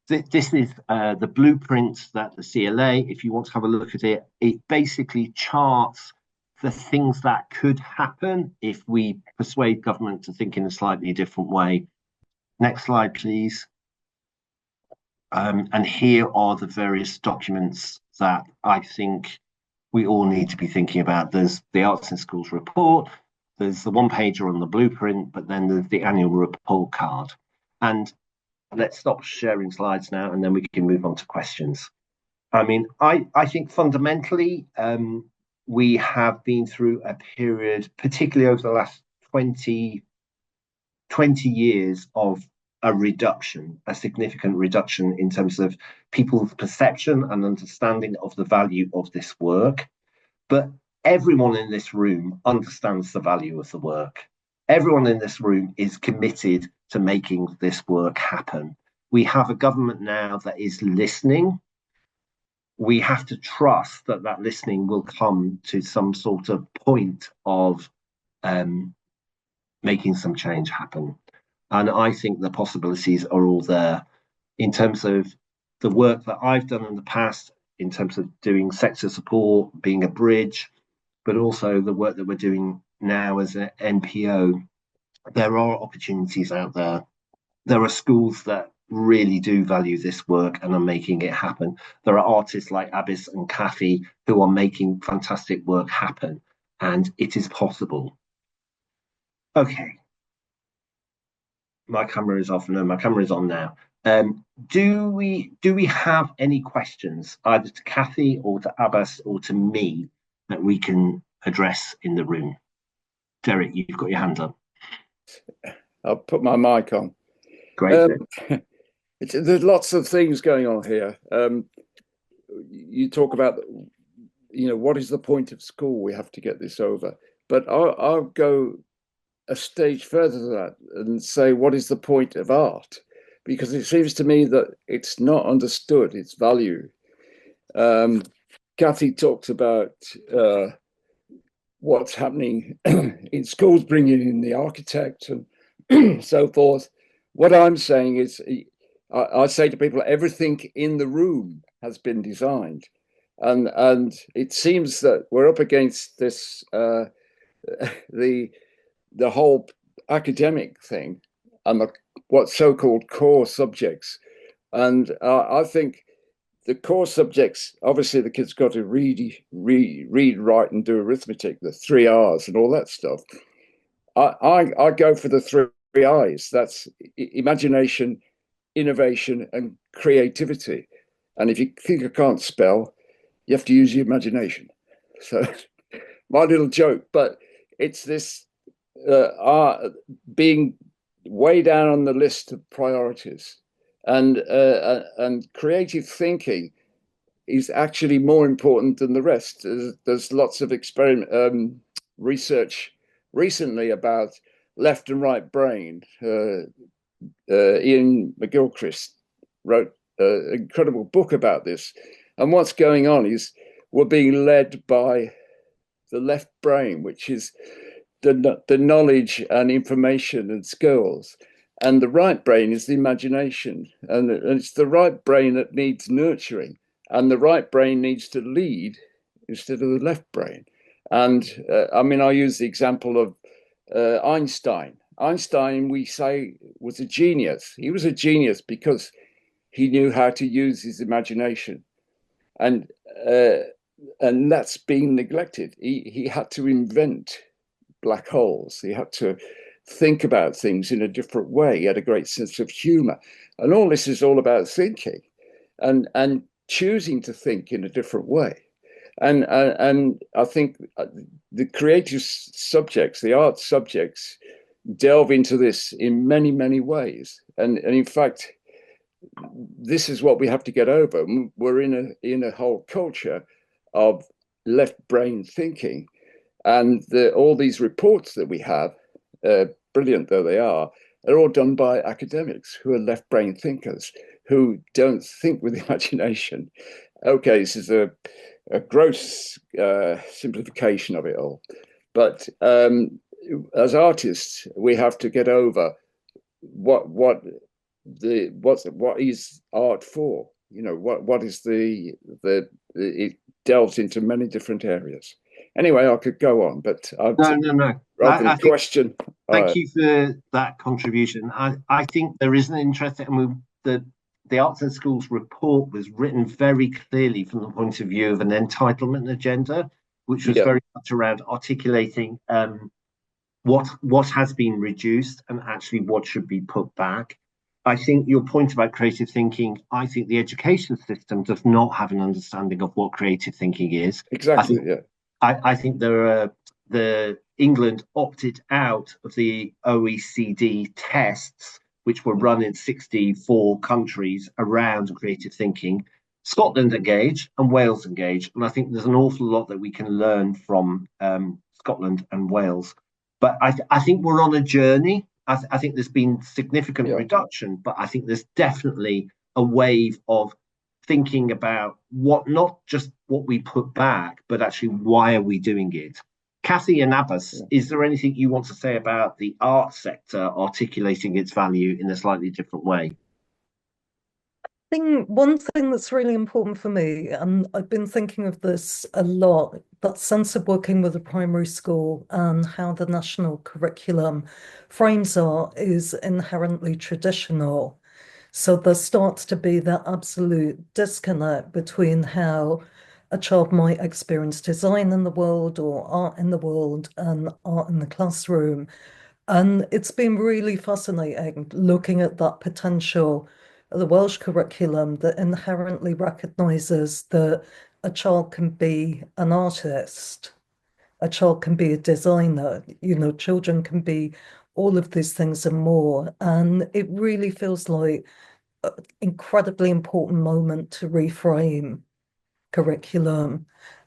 this is the blueprint that the CLA, if you want to have a look at it, it basically charts the things that could happen if we persuade government to think in a slightly different way. Next slide, please. And here are the various documents that I think we all need to be thinking about. There's the Arts in Schools report, there's the one-pager on the blueprint, but then there's the annual report card. And let's stop sharing slides now, and then we can move on to questions. I mean, I think fundamentally, we have been through a period, particularly over the last 20 years, of a reduction, a significant reduction in terms of people's perception and understanding of the value of this work. But everyone in this room understands the value of the work. Everyone in this room is committed to making this work happen. We have a government now that is listening. We have to trust that that listening will come to some sort of point of making some change happen. And I think the possibilities are all there in terms of the work that I've done in the past, in terms of doing sector support, being a bridge, but also the work that we're doing now as an NPO. There are opportunities out there. There are schools that really do value this work and are making it happen. There are artists like Abbas and Cathy who are making fantastic work happen, and it is possible. Okay. My camera is off. No, my camera is on now. Do we have any questions, either to Cathy or to Abbas or to me, that we can address in the room? Derek, you've got your hand up. I'll put my mic on. Great. There's lots of things going on here. You talk about, what is the point of school? We have to get this over. But I'll go a stage further than that and say, what is the point of art? Because it seems to me that it's not understood, its value. Cathy talked about what's happening in schools, bringing in the architect and so forth. What I'm saying is, I say to people, everything in the room has been designed. And it seems that we're up against this, the whole academic thing and what so-called core subjects. And I think the core subjects, obviously the kids got to read, write, and do arithmetic, the 3 R's and all that stuff. I go for the 3 I's. That's imagination, innovation, and creativity. And if you think I can't spell, you have to use your imagination. So my little joke, but it's this being way down on the list of priorities. And creative thinking is actually more important than the rest. There's lots of research recently about left and right brain. Ian McGilchrist wrote an incredible book about this. And what's going on is we're being led by the left brain, which is the knowledge and information and skills. And the right brain is the imagination. And it's the right brain that needs nurturing. And the right brain needs to lead instead of the left brain. And I'll use the example of Einstein. Einstein, we say, was a genius. He was a genius because he knew how to use his imagination. And that's being neglected. He had to invent black holes. He had to think about things in a different way. He had a great sense of humor. And all this is all about thinking and choosing to think in a different way. And I think the creative subjects, the art subjects, delve into this in many, many ways. And in fact, this is what we have to get over. We're in a whole culture of left brain thinking. And all these reports that we have, brilliant though they are all done by academics who are left brain thinkers, who don't think with imagination. Okay, this is a gross simplification of it all. But as artists, we have to get over what is art for? What is it delves into many different areas. Anyway, I could go on, but no. Question. Thank you for that contribution. I think there is an interest, and the Arts and Schools report was written very clearly from the point of view of an entitlement agenda, which was very much around articulating what has been reduced and actually what should be put back. I think your point about creative thinking, I think the education system does not have an understanding of what creative thinking is. Exactly, I think England opted out of the OECD tests, which were run in 64 countries around creative thinking. Scotland engaged and Wales engaged. And I think there's an awful lot that we can learn from Scotland and Wales. But I think we're on a journey. I think there's been significant reduction, but I think there's definitely a wave of thinking about not just what we put back, but actually why are we doing it? Cathy and Abbas, is there anything you want to say about the art sector articulating its value in a slightly different way? I think one thing that's really important for me, and I've been thinking of this a lot, that sense of working with a primary school and how the national curriculum frames art is inherently traditional. So there starts to be that absolute disconnect between how a child might experience design in the world or art in the world and art in the classroom. And it's been really fascinating looking at that potential of the Welsh curriculum that inherently recognises that a child can be an artist, a child can be a designer, children can be all of these things and more. And it really feels like an incredibly important moment to reframe curriculum.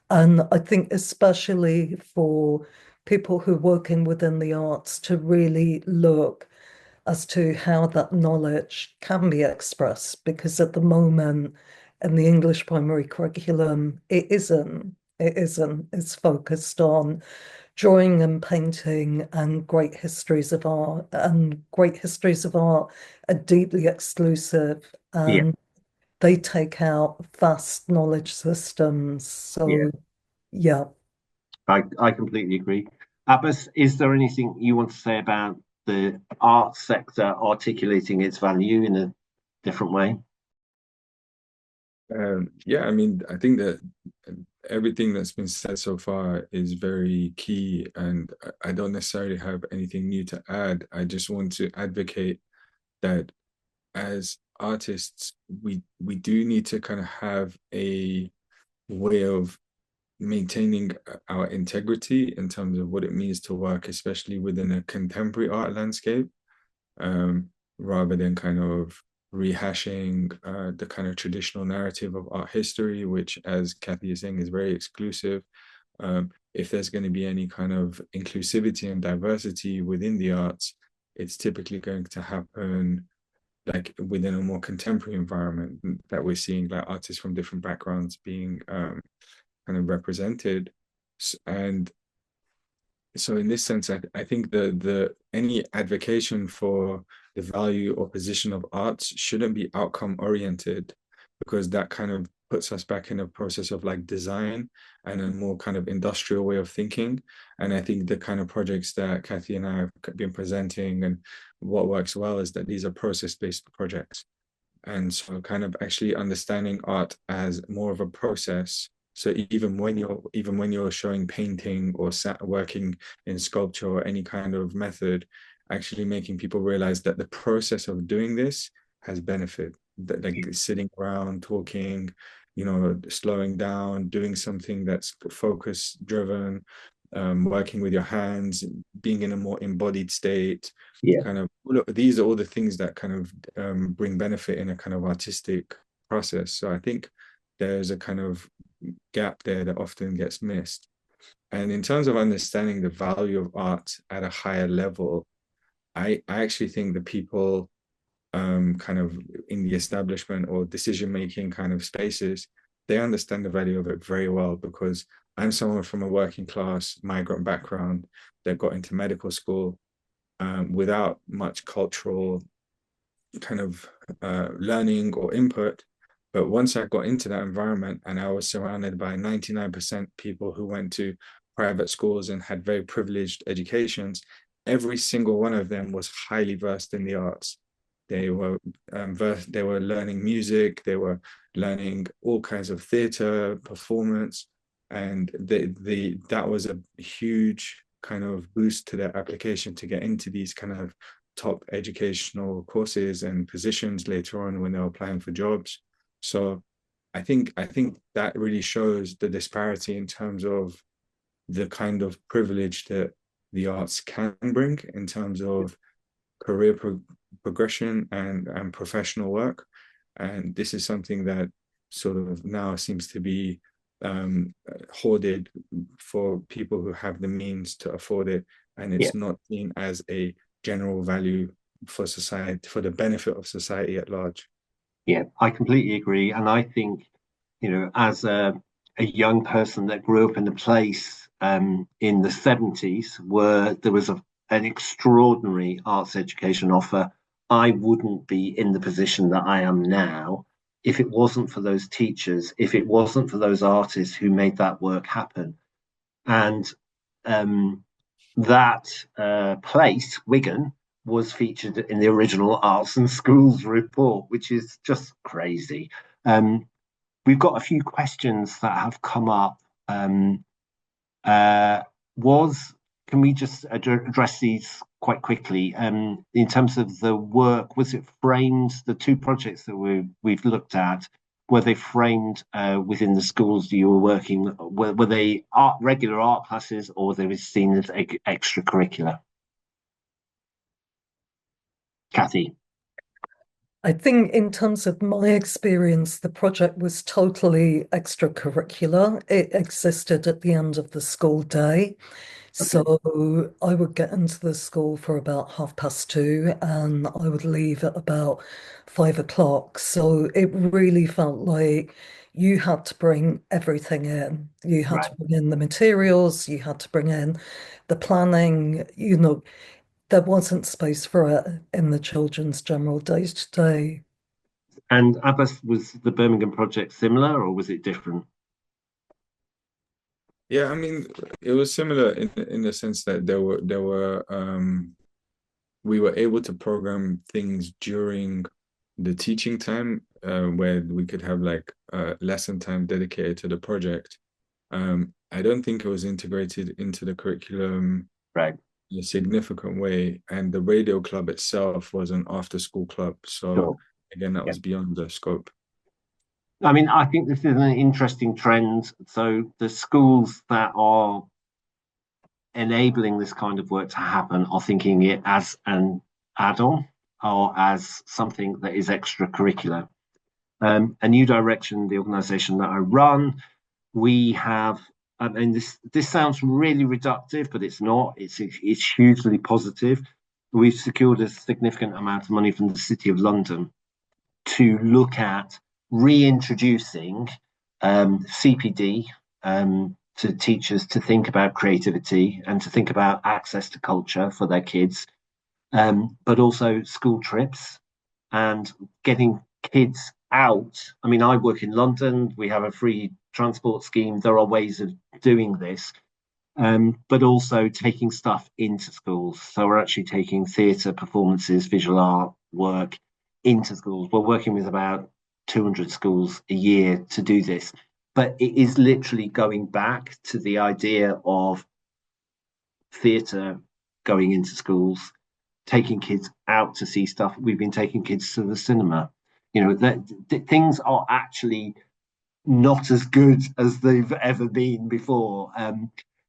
And I think especially for people who are working within the arts to really look as to how that knowledge can be expressed, because at the moment in the English primary curriculum, it isn't. It isn't. It's focused on drawing and painting and great histories of art, and great histories of art are deeply exclusive, Yeah, and they take out vast knowledge systems. yeah, So, yeah. I completely agree. Abbas, is there anything you want to say about the art sector articulating its value in a different way? Yeah, I mean, I think that everything that's been said so far is very key, and I don't necessarily have anything new to add. I just want to advocate that as artists, we do need to kind of have a way of maintaining our integrity in terms of what it means to work, especially within a contemporary art landscape, rather than kind of rehashing the kind of traditional narrative of art history, which, as Cathy is saying, is very exclusive. If there's going to be any kind of inclusivity and diversity within the arts, it's typically going to happen like within a more contemporary environment that we're seeing, like artists from different backgrounds being kind of represented. And so in this sense, I think the any advocacy for the value or position of arts shouldn't be outcome oriented, because that kind of puts us back in a process of like design and a more kind of industrial way of thinking. And I think the kind of projects that Cathy and I have been presenting, and what works well is that these are process-based projects. And so kind of actually understanding art as more of a process. So even when you're showing painting or working in sculpture or any kind of method, actually making people realize that the process of doing this has benefit. That like sitting around talking, slowing down, doing something that's focus driven, working with your hands, being in a more embodied state. Yeah, Kind of, look, these are all the things that kind of bring benefit in a kind of artistic process. So I think there's a kind of gap there that often gets missed. And in terms of understanding the value of art at a higher level, I actually think the people kind of in the establishment or decision-making kind of spaces, they understand the value of it very well, because I'm someone from a working class migrant background that got into medical school without much cultural kind of learning or input. But once I got into that environment and I was surrounded by 99% people who went to private schools and had very privileged educations, every single one of them was highly versed in the arts. They were they were learning music, they were learning all kinds of theater, performance, and that was a huge kind of boost to their application to get into these kind of top educational courses and positions later on when they're applying for jobs. So I think that really shows the disparity in terms of the kind of privilege that the arts can bring in terms of career progression and professional work. And this is something that sort of now seems to be hoarded for people who have the means to afford it, and yeah, it's not seen as a general value for society, for the benefit of society at large. yeah. I completely agree, and I think as a young person that grew up in a place in the 70s where there was an extraordinary arts education offer, I wouldn't be in the position that I am now if it wasn't for those teachers, if it wasn't for those artists who made that work happen. And um, that place, Wigan, was featured in the original Arts and Schools report, which is just crazy. Um, we've got a few questions that have come up. Uh, was Can we just address these quite quickly? In terms of the work, was it framed? The two projects that we've looked at, were they framed within the schools you were working? Were they regular art classes, or were they seen as extracurricular? Cathy. I think in terms of my experience, the project was totally extracurricular. It existed at the end of the school day. So I would get into the school for about 2:30 and I would leave at about 5 o'clock. So it really felt like you had to bring everything in. You had to bring in the materials, you had to bring in the planning, there wasn't space for it in the children's general day-to-day. And Abbas, was the Birmingham project similar, or was it different? Yeah, I mean, it was similar in the sense that there were we were able to program things during the teaching time, where we could have like lesson time dedicated to the project. I don't think it was integrated into the curriculum Right. in a significant way, and the radio club itself was an after-school club. So Sure. again, that was beyond the scope. I mean, I think this is an interesting trend. So the schools that are enabling this kind of work to happen are thinking it as an add-on or as something that is extracurricular. A New Direction, the organisation that I run, we have, and this sounds really reductive, but it's not. It's hugely positive. We've secured a significant amount of money from the City of London to look at reintroducing CPD to teachers to think about creativity and to think about access to culture for their kids, but also school trips and getting kids out. I mean, I work in London. We have a free transport scheme. There are ways of doing this, but also taking stuff into schools. So we're actually taking theatre performances, visual art work into schools. We're working with about 200 schools a year to do this. But it is literally going back to the idea of theatre going into schools, taking kids out to see stuff. We've been taking kids to the cinema. Things are actually not as good as they've ever been before.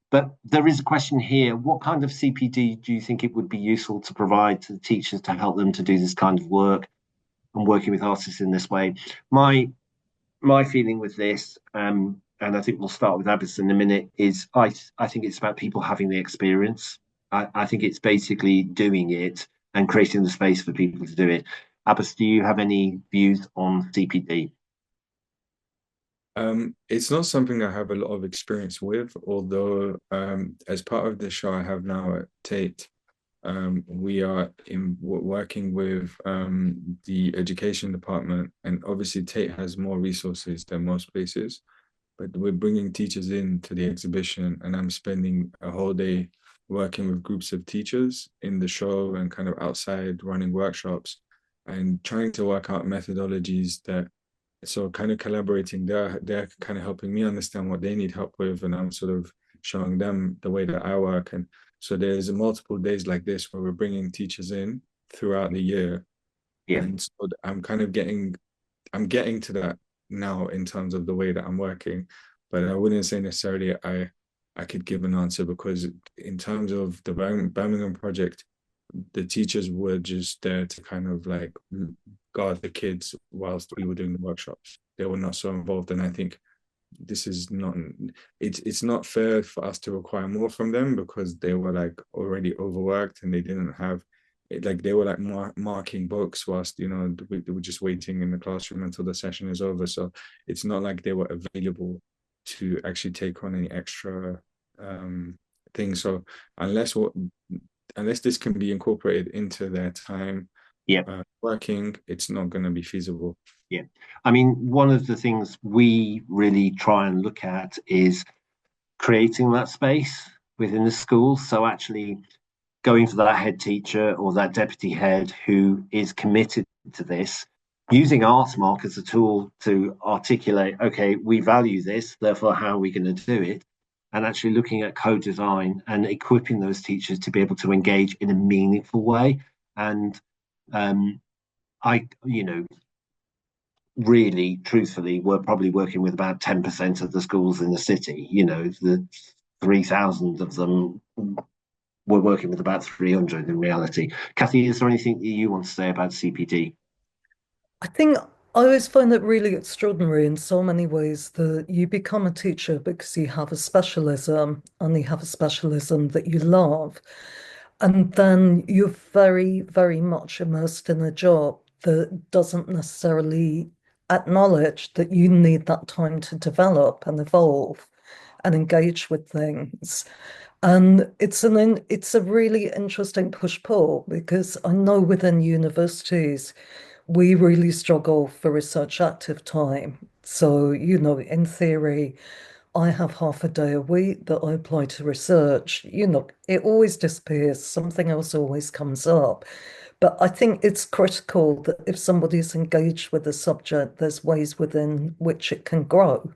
But there is a question here: what kind of CPD do you think it would be useful to provide to the teachers to help them to do this kind of work and working with artists in this way? My feeling with this, and I think we'll start with Abbas in a minute, is I think it's about people having the experience. I think it's basically doing it and creating the space for people to do it. Abbas, do you have any views on CPD? It's not something I have a lot of experience with, although as part of the show I have now at Tate, we are working with the education department, and obviously Tate has more resources than most places, but we're bringing teachers into the exhibition, and I'm spending a whole day working with groups of teachers in the show and kind of outside running workshops and trying to work out methodologies that, so kind of collaborating. They're kind of helping me understand what they need help with, and I'm sort of showing them the way that I work. And so there's multiple days like this where we're bringing teachers in throughout the year. Yeah. And so I'm kind of getting to that now in terms of the way that I'm working, but I wouldn't say necessarily I could give an answer, because in terms of the Birmingham project, the teachers were just there to kind of like guard the kids whilst we were doing the workshops. They were not so involved, and I think this is not, it's not fair for us to require more from them, because they were like already overworked and they didn't have it, like they were like marking books whilst they were just waiting in the classroom until the session is over. So it's not like they were available to actually take on any extra things. So unless this can be incorporated into their time working, it's not going to be feasible. Yeah, I mean, one of the things we really try and look at is creating that space within the school. So actually going for that head teacher or that deputy head who is committed to this, using Artmark as a tool to articulate, okay, we value this, therefore how are we going to do it? And actually looking at co-design and equipping those teachers to be able to engage in a meaningful way. And really, truthfully, we're probably working with about 10% of the schools in the city. You know, the 3,000 of them, we're working with about 300 in reality. Cathy, is there anything that you want to say about CPD? I think I always find it really extraordinary in so many ways that you become a teacher because you have a specialism and you have a specialism that you love. And then you're very, very much immersed in a job that doesn't necessarily acknowledge that you need that time to develop and evolve and engage with things. And it's a really interesting push-pull because I know within universities we really struggle for research active time. So, in theory, I have half a day a week that I apply to research. It always disappears, something else always comes up. But I think it's critical that if somebody's engaged with a subject, there's ways within which it can grow.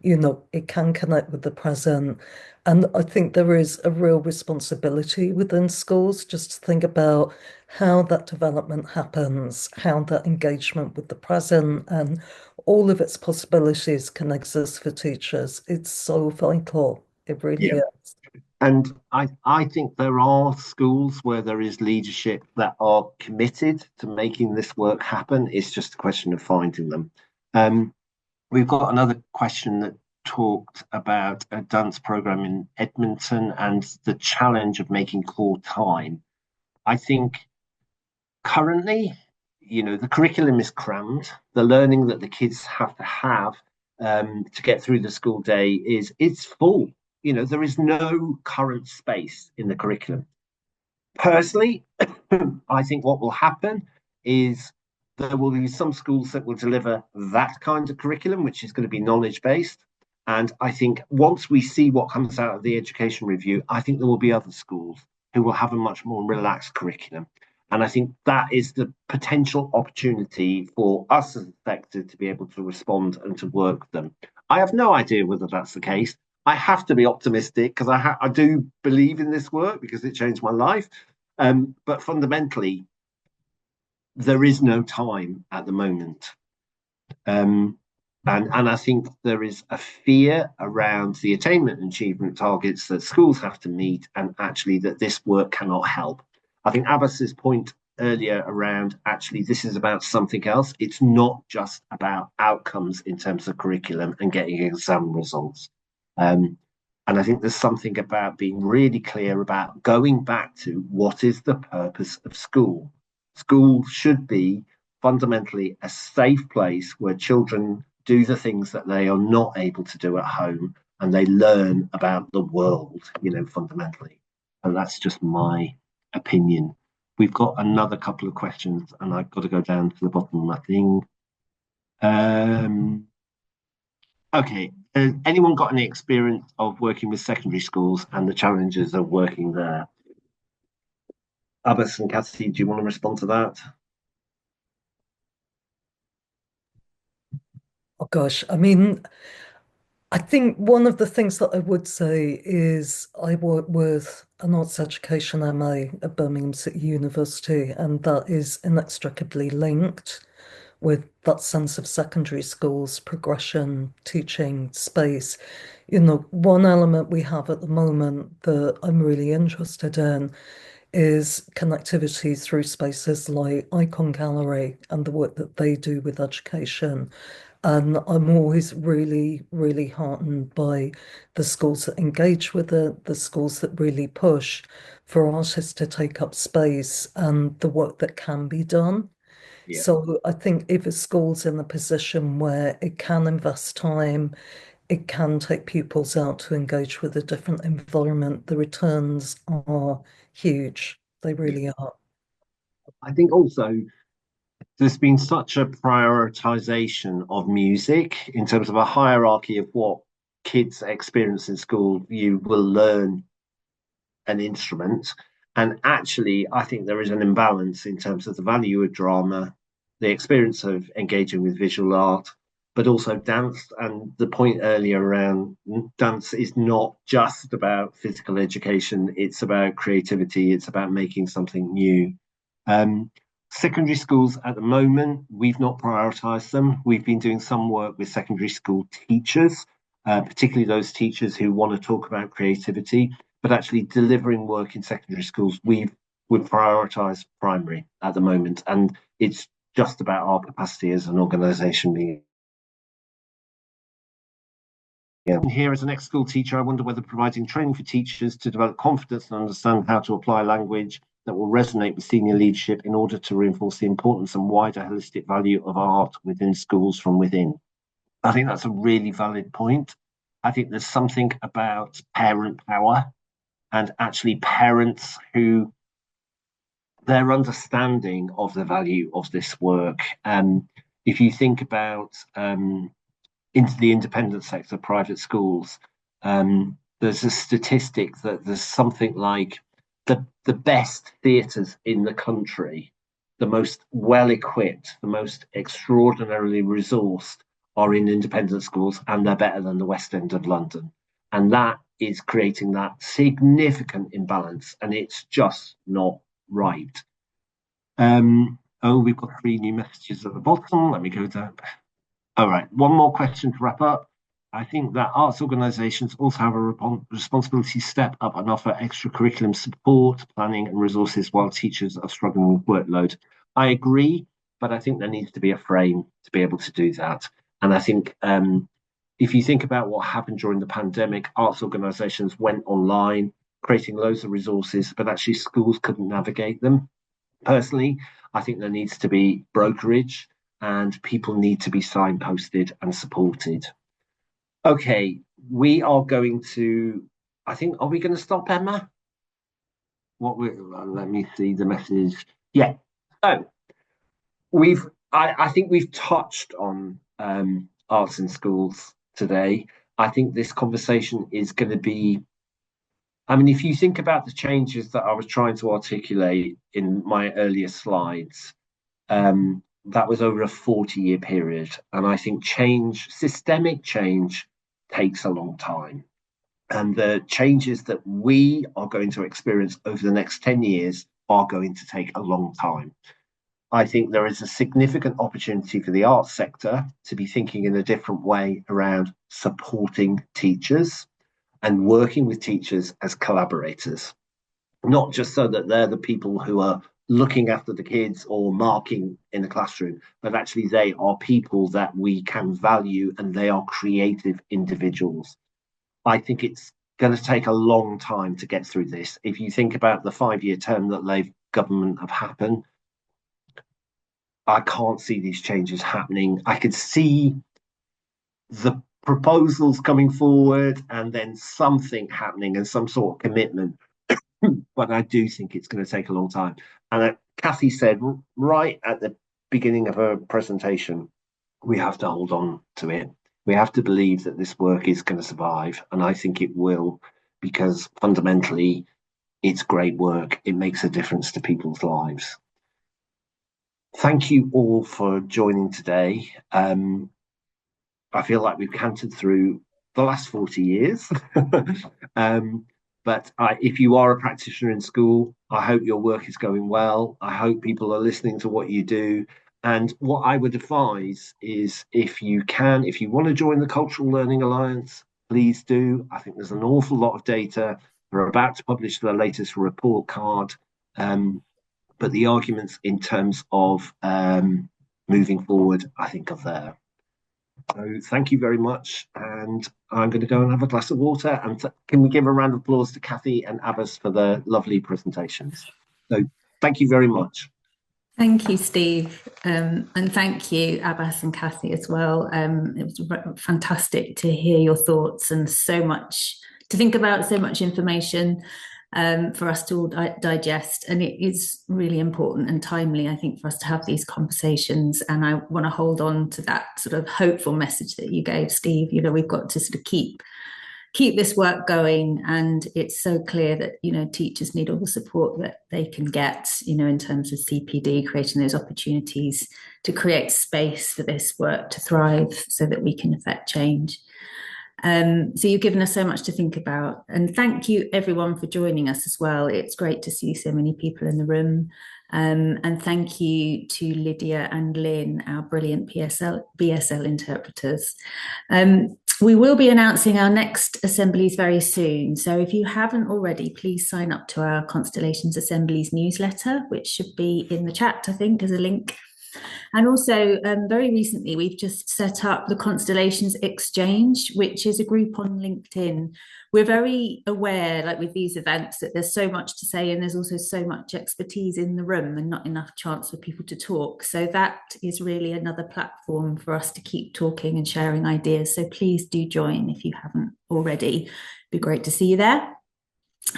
It can connect with the present. And I think there is a real responsibility within schools just to think about how that development happens, how that engagement with the present and all of its possibilities can exist for teachers. It's so vital. It really Yeah. is. And I think there are schools where there is leadership that are committed to making this work happen. It's just a question of finding them. We've got another question that talked about a dance program in Edmonton and the challenge of making core time. I think currently, the curriculum is crammed. The learning that the kids have to get through the school day it's full. There is no current space in the curriculum. Personally, I think what will happen is there will be some schools that will deliver that kind of curriculum, which is going to be knowledge based. And I think once we see what comes out of the education review, I think there will be other schools who will have a much more relaxed curriculum. And I think that is the potential opportunity for us as a sector to be able to respond and to work with them. I have no idea whether that's the case. I have to be optimistic because I do believe in this work because it changed my life. But fundamentally, there is no time at the moment. And I think there is a fear around the attainment and achievement targets that schools have to meet, and actually that this work cannot help. I think Abbas's point earlier around actually this is about something else. It's not just about outcomes in terms of curriculum and getting exam results. And I think there's something about being really clear about going back to what is the purpose of school. School should be fundamentally a safe place where children do the things that they are not able to do at home and they learn about the world, fundamentally. And that's just my opinion. We've got another couple of questions and I've got to go down to the bottom of that thing. Okay, has anyone got any experience of working with secondary schools and the challenges of working there? Abbas and Cathy, do you want to respond to that? Oh gosh, I think one of the things that I would say is I work with an arts education MA at Birmingham City University, and that is inextricably linked with that sense of secondary schools, progression, teaching, space. One element we have at the moment that I'm really interested in is connectivity through spaces like Icon Gallery and the work that they do with education. And I'm always really, really heartened by the schools that engage with it, the schools that really push for artists to take up space and the work that can be done. Yeah. So I think if a school's in a position where it can invest time, it can take pupils out to engage with a different environment, the returns are huge. They really are. I think also there's been such a prioritization of music in terms of a hierarchy of what kids experience in school. You will learn an instrument. And actually, I think there is an imbalance in terms of the value of drama, the experience of engaging with visual art, but also dance. And the point earlier around dance is not just about physical education, it's about creativity, it's about making something new. Secondary schools at the moment, we've not prioritised them. We've been doing some work with secondary school teachers, particularly those teachers who want to talk about creativity, but actually delivering work in secondary schools, we've prioritise primary at the moment. And it's just about our capacity as an organisation being. Here as an ex-school teacher, I wonder whether providing training for teachers to develop confidence and understand how to apply language that will resonate with senior leadership in order to reinforce the importance and wider holistic value of art within schools from within. I think that's a really valid point. I think there's something about parent power and actually parents who their understanding of the value of this work. If you think about into the independent sector, private schools, there's a statistic that there's something like the best theatres in the country, the most well-equipped, the most extraordinarily resourced are in independent schools, and they're better than the West End of London. And that is creating that significant imbalance, and it's just not right. We've got 3 new messages at the bottom. Let me go down. All right, one more question to wrap up. I think that arts organisations also have a responsibility to step up and offer extra curriculum support, planning and resources while teachers are struggling with workload. I agree, but I think there needs to be a frame to be able to do that. And I think if you think about what happened during the pandemic, arts organisations went online, creating loads of resources, but actually schools couldn't navigate them. Personally, I think there needs to be brokerage and people need to be signposted and supported. Okay, we are going to, I think, are we going to stop, Emma? Let me see the message. Yeah, so I think we've touched on arts in schools today. I think this conversation is going to be, I mean, if you think about the changes that I was trying to articulate in my earlier slides, that was over a 40-year period. And I think change, systemic change, takes a long time. And the changes that we are going to experience over the next 10 years are going to take a long time. I think there is a significant opportunity for the arts sector to be thinking in a different way around supporting teachers and working with teachers as collaborators, not just so that they're the people who are looking after the kids or marking in the classroom, but actually they are people that we can value and they are creative individuals. I think it's going to take a long time to get through this. If you think about the 5-year term that Labour government have happened, I can't see these changes happening. I could see the proposals coming forward and then something happening and some sort of commitment. But I do think it's going to take a long time. And Cathy said right at the beginning of her presentation, we have to hold on to it. We have to believe that this work is going to survive. And I think it will, because fundamentally, it's great work. It makes a difference to people's lives. Thank you all for joining today. I feel like we've cantered through the last 40 years. But if you are a practitioner in school, I hope your work is going well. I hope people are listening to what you do. And what I would advise is if you want to join the Cultural Learning Alliance, please do. I think there's an awful lot of data. We're about to publish the latest report card. But the arguments in terms of moving forward, I think are there. So thank you very much, and I'm going to go and have a glass of water. And can we give a round of applause to Cathy and Abbas for their lovely presentations? So thank you very much. Thank you, Steve, and thank you, Abbas and Cathy, as well. It was fantastic to hear your thoughts and so much to think about, so much information for us to all digest. And it is really important and timely, I think, for us to have these conversations. And I want to hold on to that sort of hopeful message that you gave, Steve. You know, we've got to sort of keep this work going, and it's so clear that, you know, teachers need all the support that they can get, you know, in terms of CPD, creating those opportunities to create space for this work to thrive so that we can affect change. So you've given us so much to think about, and thank you everyone for joining us as well. It's great to see so many people in the room. And thank you to Lydia and Lynn, our brilliant BSL interpreters. We will be announcing our next assemblies very soon. So if you haven't already, please sign up to our Constellations Assemblies newsletter, which should be in the chat, I think, as a link. And also, very recently, we've just set up the Constellations Exchange, which is a group on LinkedIn. We're very aware, like with these events, that there's so much to say and there's also so much expertise in the room and not enough chance for people to talk. So that is really another platform for us to keep talking and sharing ideas. So please do join if you haven't already. It'd be great to see you there.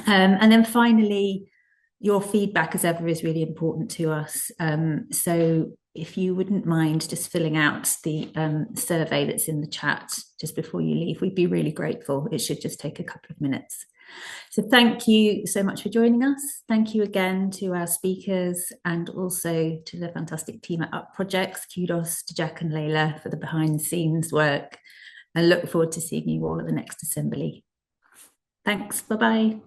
And then finally, your feedback, as ever, is really important to us. So if you wouldn't mind just filling out the survey that's in the chat just before you leave, we'd be really grateful. It should just take a couple of minutes. So thank you so much for joining us. Thank you again to our speakers and also to the fantastic team at Up Projects. Kudos to Jack and Layla for the behind the scenes work. I look forward to seeing you all at the next assembly. Thanks, bye-bye.